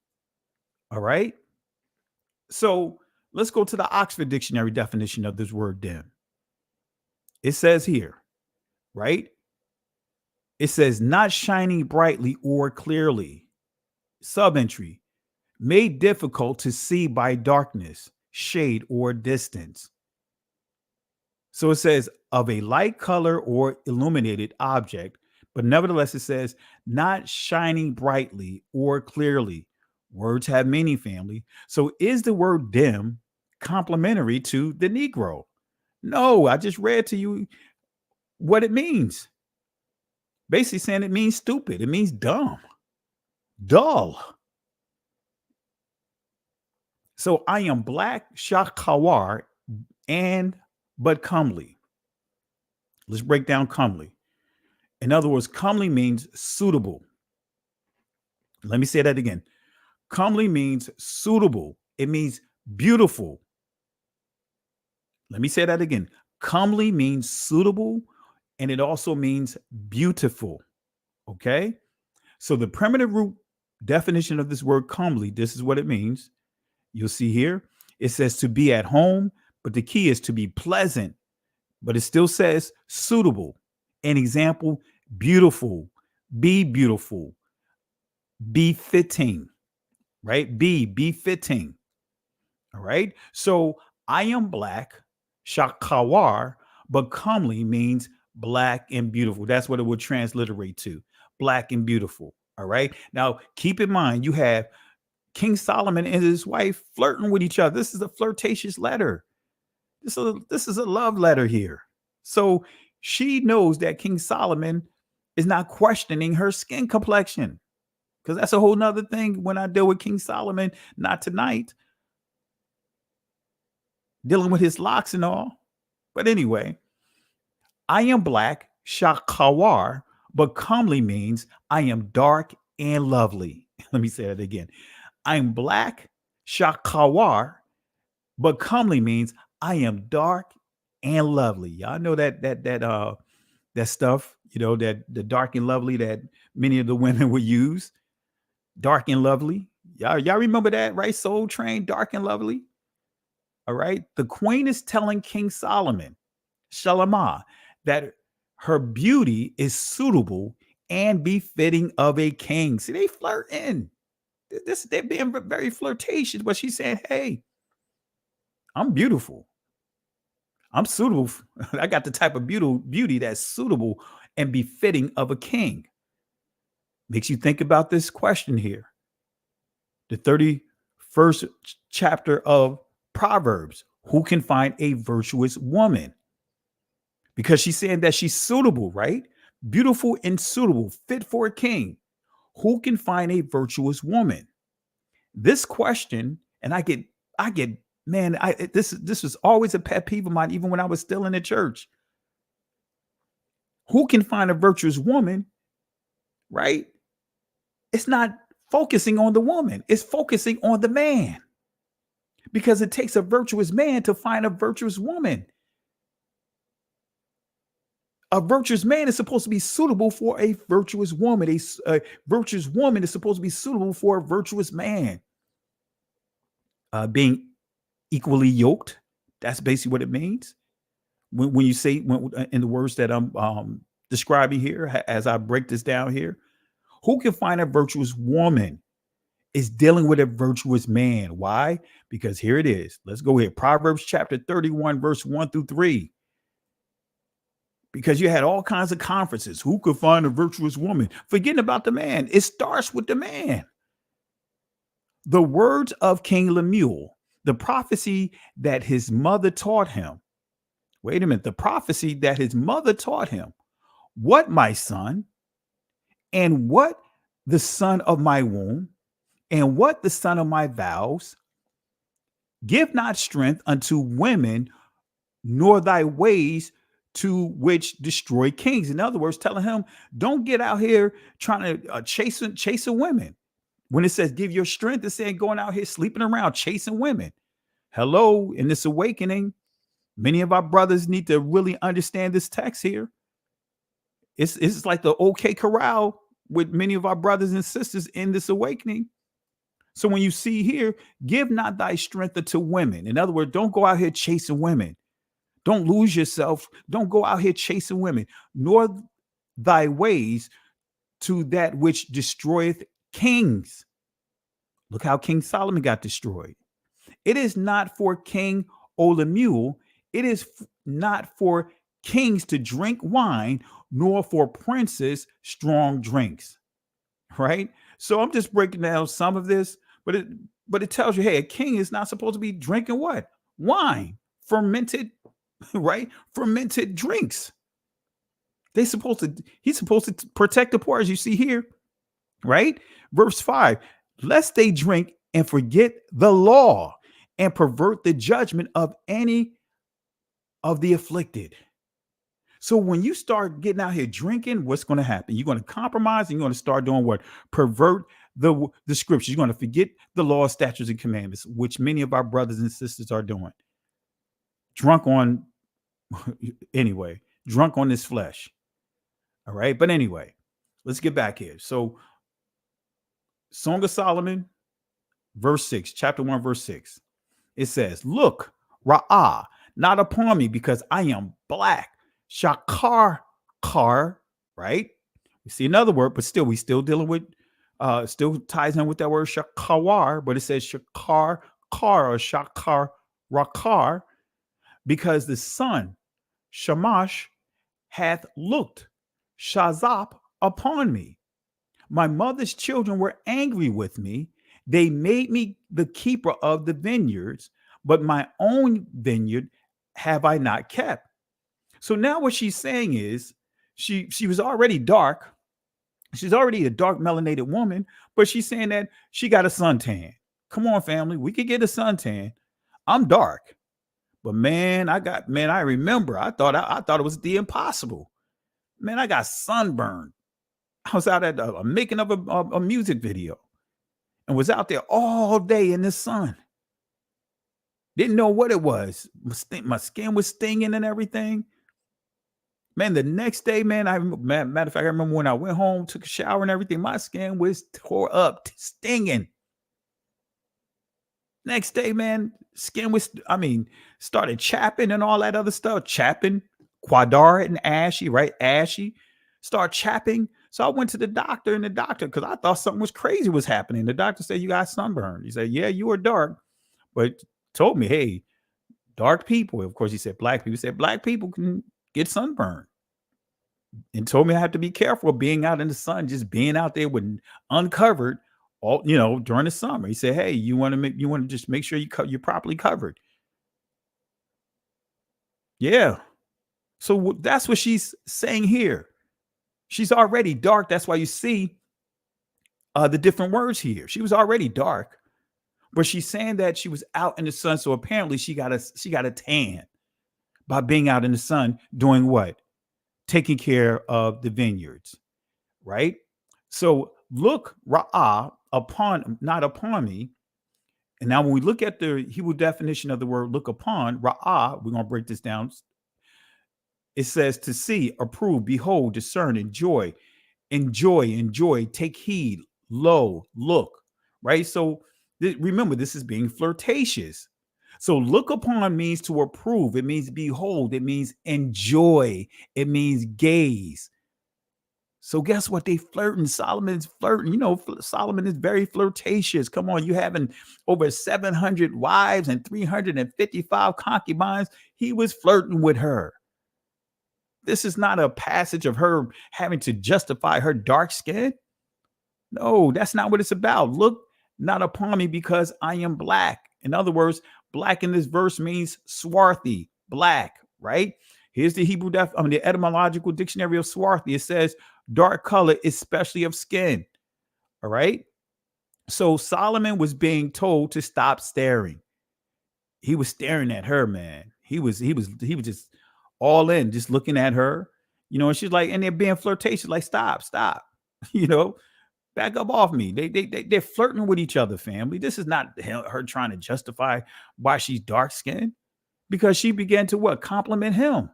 All right. So let's go to the Oxford Dictionary definition of this word dim. It says here, right? It says not shining brightly or clearly. Subentry, made difficult to see by darkness, shade, or distance. So it says of a light color or illuminated object, but nevertheless it says not shining brightly or clearly. Words have meaning, family. So is the word dim complementary to the Negro? No, I just read to you what it means. Basically saying it means stupid. It means dumb, dull. So I am black, shakawar, and but comely. Let's break down comely. In other words, comely means suitable. Let me say that again. Comely means suitable. It means beautiful. Let me say that again. Comely means suitable, and it also means beautiful. Okay? So the primitive root definition of this word comely, this is what it means. You'll see here, it says to be at home, but the key is to be pleasant, but it still says suitable. An example, beautiful, be fitting, right? Be fitting. All right. So I am black, shakawar, but comely means black and beautiful. That's what it would transliterate to, black and beautiful. All right. Now, keep in mind, you have King Solomon and his wife flirting with each other. This is a flirtatious letter. This is a love letter here. So she knows that King Solomon is not questioning her skin complexion, because that's a whole nother thing when I deal with King Solomon, not tonight, dealing with his locks and all. But anyway, I am black, shakawar, but comely means I am dark and lovely. Let me say that again. I'm black, shakawar, but comely means I am dark and lovely. Y'all know that stuff, that the dark and lovely that many of the women would use. Dark and lovely. Y'all remember that, right? Soul Train, dark and lovely. All right. The queen is telling King Solomon, Shalamah, that her beauty is suitable and befitting of a king. See, they flirting. They're being very flirtatious, but she's saying, hey, I'm beautiful. I'm suitable. I got the type of beauty that's suitable and befitting of a king. Makes you think about this question here. The 31st chapter of Proverbs. Who can find a virtuous woman? Because she's saying that she's suitable, right? Beautiful and suitable, fit for a king. Who can find a virtuous woman? This question, and I get, man, this was always a pet peeve of mine, even when I was still in the church. Who can find a virtuous woman, right? It's not focusing on the woman, it's focusing on the man. Because it takes a virtuous man to find a virtuous woman. A virtuous man is supposed to be suitable for a virtuous woman. A virtuous woman is supposed to be suitable for a virtuous man. Being equally yoked, that's basically what it means. When you say, in the words that I'm describing here, as I break this down here, who can find a virtuous woman is dealing with a virtuous man. Why? Because here it is. Let's go here. Proverbs chapter 31, verse 1-3. Because you had all kinds of conferences. Who could find a virtuous woman? Forgetting about the man. It starts with the man. The words of King Lemuel, the prophecy that his mother taught him. Wait a minute. The prophecy that his mother taught him. What, my son? And what the son of my womb? And what the son of my vows? Give not strength unto women, nor thy ways to which destroy kings. In other words, telling him, don't get out here trying to chasing women. When it says give your strength, it's saying going out here sleeping around, chasing women. Hello, in this awakening, many of our brothers need to really understand this text here. It's like the OK Corral with many of our brothers and sisters in this awakening. So when you see here, give not thy strength unto women. In other words, don't go out here chasing women. Don't lose yourself. Don't go out here chasing women, nor thy ways to that which destroyeth kings. Look how King Solomon got destroyed. It is not for King Lemuel. It is not for kings to drink wine, nor for princes strong drinks. Right? So I'm just breaking down some of this, but it tells you, hey, a king is not supposed to be drinking what? Wine, fermented, right? Fermented drinks. He's supposed to protect the poor, as you see here, right? Verse 5, lest they drink and forget the law and pervert the judgment of any of the afflicted. So when you start getting out here drinking, what's going to happen? You're going to compromise and you're going to start doing what? Pervert the scriptures. You're going to forget the law, statutes, and commandments, which many of our brothers and sisters are doing. Drunk on, anyway, drunk on this flesh. All right. But anyway, let's get back here. So Song of Solomon, verse 6, chapter 1, verse 6. It says, look, Ra'ah, not upon me because I am black. Shakar, right? We see another word, but still, we still dealing with, still ties in with that word shakawar, but it says shakar, or shakar, rakar, because the sun, Shamash, hath looked, Shazap, upon me. My mother's children were angry with me. They made me the keeper of the vineyards, but my own vineyard have I not kept. So now what she's saying is she was already dark. She's already a dark melanated woman, but she's saying that she got a suntan. Come on, family. We could get a suntan. I'm dark. But man, I remember. I thought it was the impossible. Man, I got sunburned. I was out at a making of a music video and was out there all day in the sun. Didn't know what it was. My skin was stinging and everything. Man, the next day, man, matter of fact, I remember when I went home, took a shower and everything, my skin was tore up, stinging. Next day, man, skin was, started chapping and all that other stuff. Chapping, quadar and ashy, right? Ashy. Start chapping. So I went to the doctor, because I thought something was crazy was happening. The doctor said, you got sunburn. He said, yeah, you were dark, but told me, hey, dark people, of course, he said black people, can get sunburned. And told me I have to be careful of being out in the sun, just being out there with uncovered all, during the summer. He said, hey, you want to just make sure you're properly covered. Yeah. So that's what she's saying here. She's already dark. That's why you see the different words here. She was already dark, but she's saying that she was out in the sun. So apparently she got a tan by being out in the sun doing what? Taking care of the vineyards, right? So look, Ra'ah, not upon me. And now when we look at the Hebrew definition of the word look upon, Ra'ah, we're going to break this down. It says to see, approve, behold, discern, enjoy, take heed, lo, look, right? So remember, this is being flirtatious. So look upon means to approve. It means behold. It means enjoy. It means gaze. So guess what? They flirting. Solomon's flirting. Solomon is very flirtatious. Come on, you having over 700 wives and 355 concubines. He was flirting with her. This is not a passage of her having to justify her dark skin. No, that's not what it's about. Look not upon me because I am black. In other words, black in this verse means swarthy, black, right? Here's the Hebrew the etymological dictionary of swarthy. It says dark color, especially of skin. All right. So Solomon was being told to stop staring. He was staring at her, man. He was just all in, just looking at her, and she's like, and they're being flirtatious, like, stop, back up off me. They're flirting with each other, family. This is not her trying to justify why she's dark skinned, because she began to what? Compliment him.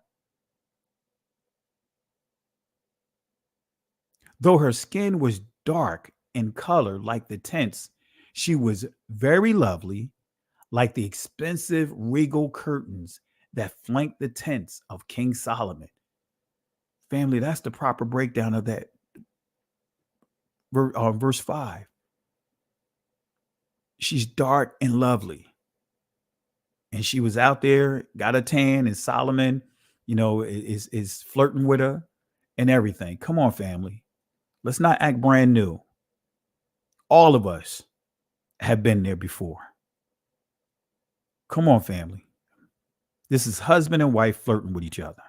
Though her skin was dark in color like the tents, she was very lovely, like the expensive regal curtains that flanked the tents of King Solomon. Family, that's the proper breakdown of that. Verse 5. She's dark and lovely. And she was out there, got a tan, and Solomon, is flirting with her and everything. Come on, family. Let's not act brand new. All of us have been there before. Come on, family. This is husband and wife flirting with each other.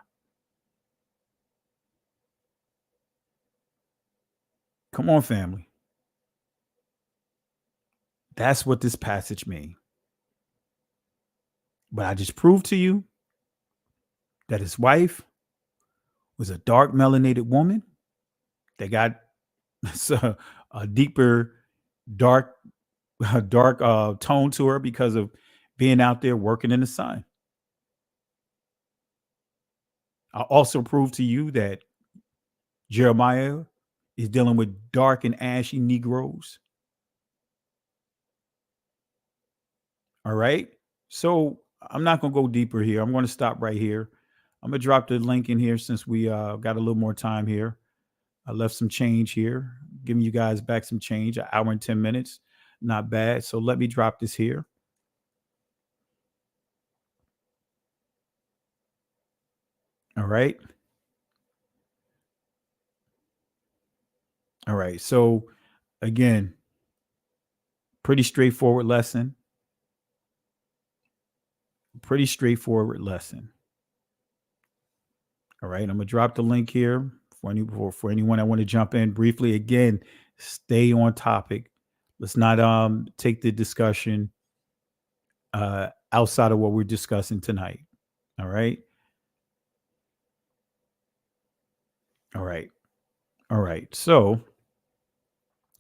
Come on, family. That's what this passage means. But I just proved to you that his wife was a dark melanated woman that got a deeper dark tone to her because of being out there working in the sun. I also proved to you that Jeremiah is dealing with dark and ashy Negroes. All right. So I'm not going to go deeper here. I'm going to stop right here. I'm going to drop the link in here since we got a little more time here. I left some change here, giving you guys back some change, an hour and 10 minutes. Not bad. So let me drop this here. All right. All right. So again, pretty straightforward lesson. Pretty straightforward lesson. All right. I'm going to drop the link here for anyone that want to jump in briefly. Again, stay on topic. Let's not take the discussion outside of what we're discussing tonight. All right. All right. All right. So,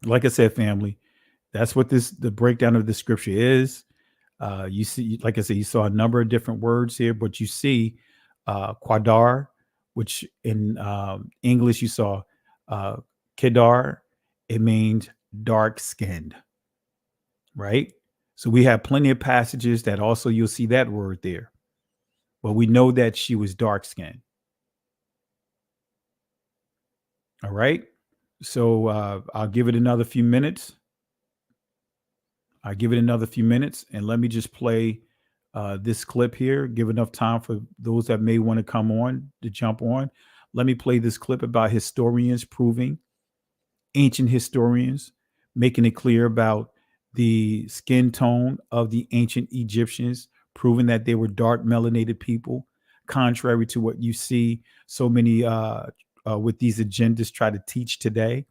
like I said, family, that's what the breakdown of the scripture is. You see, like I said, you saw a number of different words here, but you see quadar, which in English you saw kedar. It means dark skinned, right? So we have plenty of passages that also you'll see that word there, but we know that she was dark skinned. All right. So I'll give it another few minutes. And let me just play this clip here. Give enough time for those that may want to come on to jump on. Let me play this clip about historians proving, ancient historians making it clear about the skin tone of the ancient Egyptians, proving that they were dark melanated people, contrary to what you see so many with these agendas try to teach today.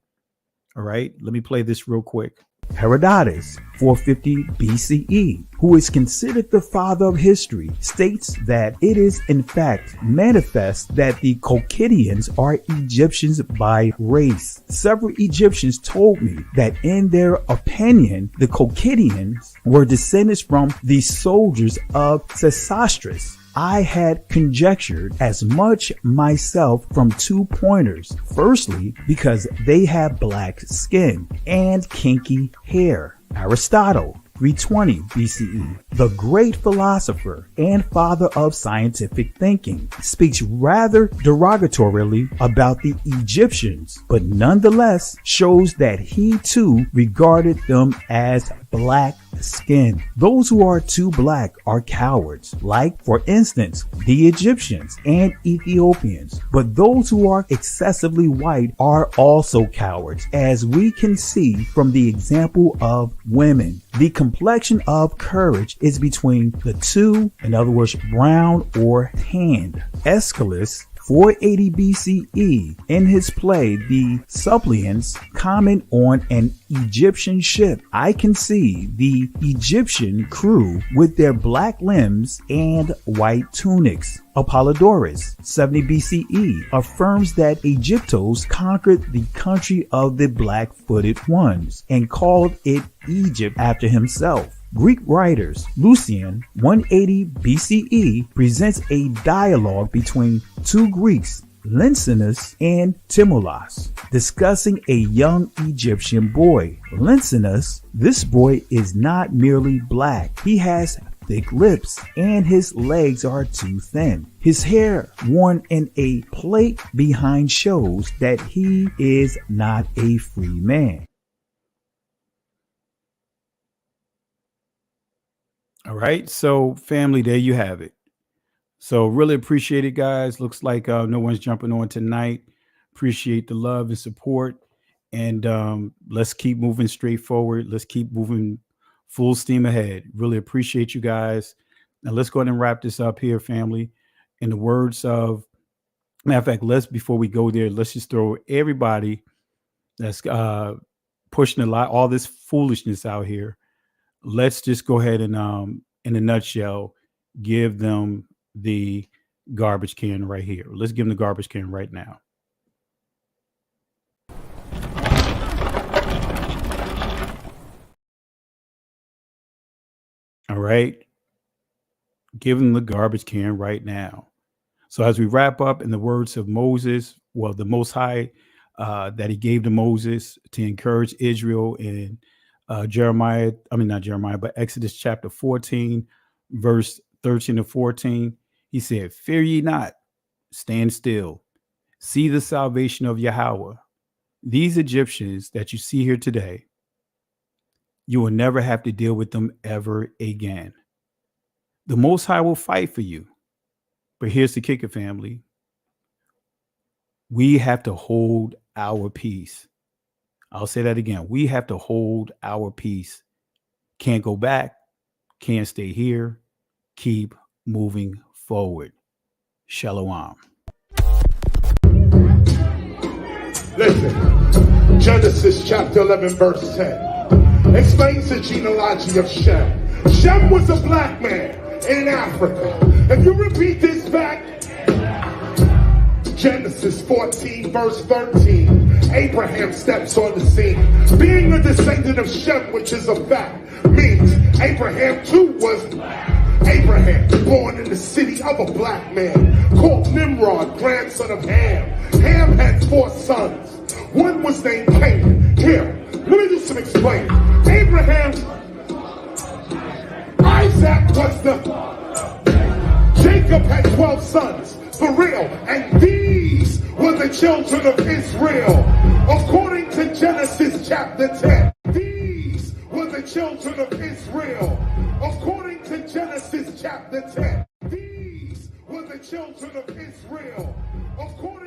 All right, let me play this real quick. Herodotus, 450 BCE, who is considered the father of history, states that it is in fact manifest that the Colchidians are Egyptians by race. Several Egyptians told me that in their opinion, the Colchidians were descendants from the soldiers of Sesostris. I had conjectured as much myself from 2 pointers. Firstly, because they have black skin and kinky hair. Aristotle, 320 BCE, the great philosopher and father of scientific thinking, speaks rather derogatorily about the Egyptians, but nonetheless shows that he too regarded them as black skin. Those who are too black are cowards, like, for instance, the Egyptians and Ethiopians. But those who are excessively white are also cowards, as we can see from the example of women. The complexion of courage is between the two, in other words, brown or tanned. Aeschylus, 480 BCE, in his play The Suppliants, comment on an Egyptian ship. I can see the Egyptian crew with their black limbs and white tunics. Apollodorus, 70 BCE, affirms that Egyptos conquered the country of the black-footed ones and called it Egypt after himself. Greek writers, Lucian, 180 BCE, presents a dialogue between two Greeks, Lencinus and Timolas, discussing a young Egyptian boy. Lencinus, this boy is not merely black. He has thick lips and his legs are too thin. His hair worn in a plait behind shows that he is not a free man. All right. So family, there you have it. So really appreciate it, guys. Looks like no one's jumping on tonight. Appreciate the love and support. And let's keep moving straight forward. Let's keep moving full steam ahead. Really appreciate you guys. Now let's go ahead and wrap this up here, family. In the words of, matter of fact, before we go there, let's just throw everybody that's pushing all this foolishness out here. Let's just go ahead and in a nutshell, give them the garbage can right here. Let's give them the garbage can right now. All right. Give them the garbage can right now. So as we wrap up, in the words of Moses, well, the Most High that he gave to Moses to encourage Israel in Exodus chapter 14, verse 13 to 14. He said, "Fear ye not, stand still, see the salvation of Yahweh. These Egyptians that you see here today, you will never have to deal with them ever again. The Most High will fight for you." But here's the kicker, family. We have to hold our peace. I'll say that again. We have to hold our peace. Can't go back. Can't stay here. Keep moving forward. Shalom. Listen, Genesis chapter 11, verse 10 explains the genealogy of Shem. Shem was a black man in Africa. If you repeat this back, Genesis 14, verse 13, Abraham steps on the scene. Being a descendant of Shem, which is a fact, means Abraham too was black. Abraham, born in the city of a black man, called Nimrod, grandson of Ham. Ham had 4 sons. One was named Canaan. Here, let me do some explaining. Abraham, Isaac was the... Jacob had 12 sons, for real, and these were the children of Israel. According to Genesis chapter 10, these were the children of Israel. According to Genesis chapter 10, these were the children of Israel. According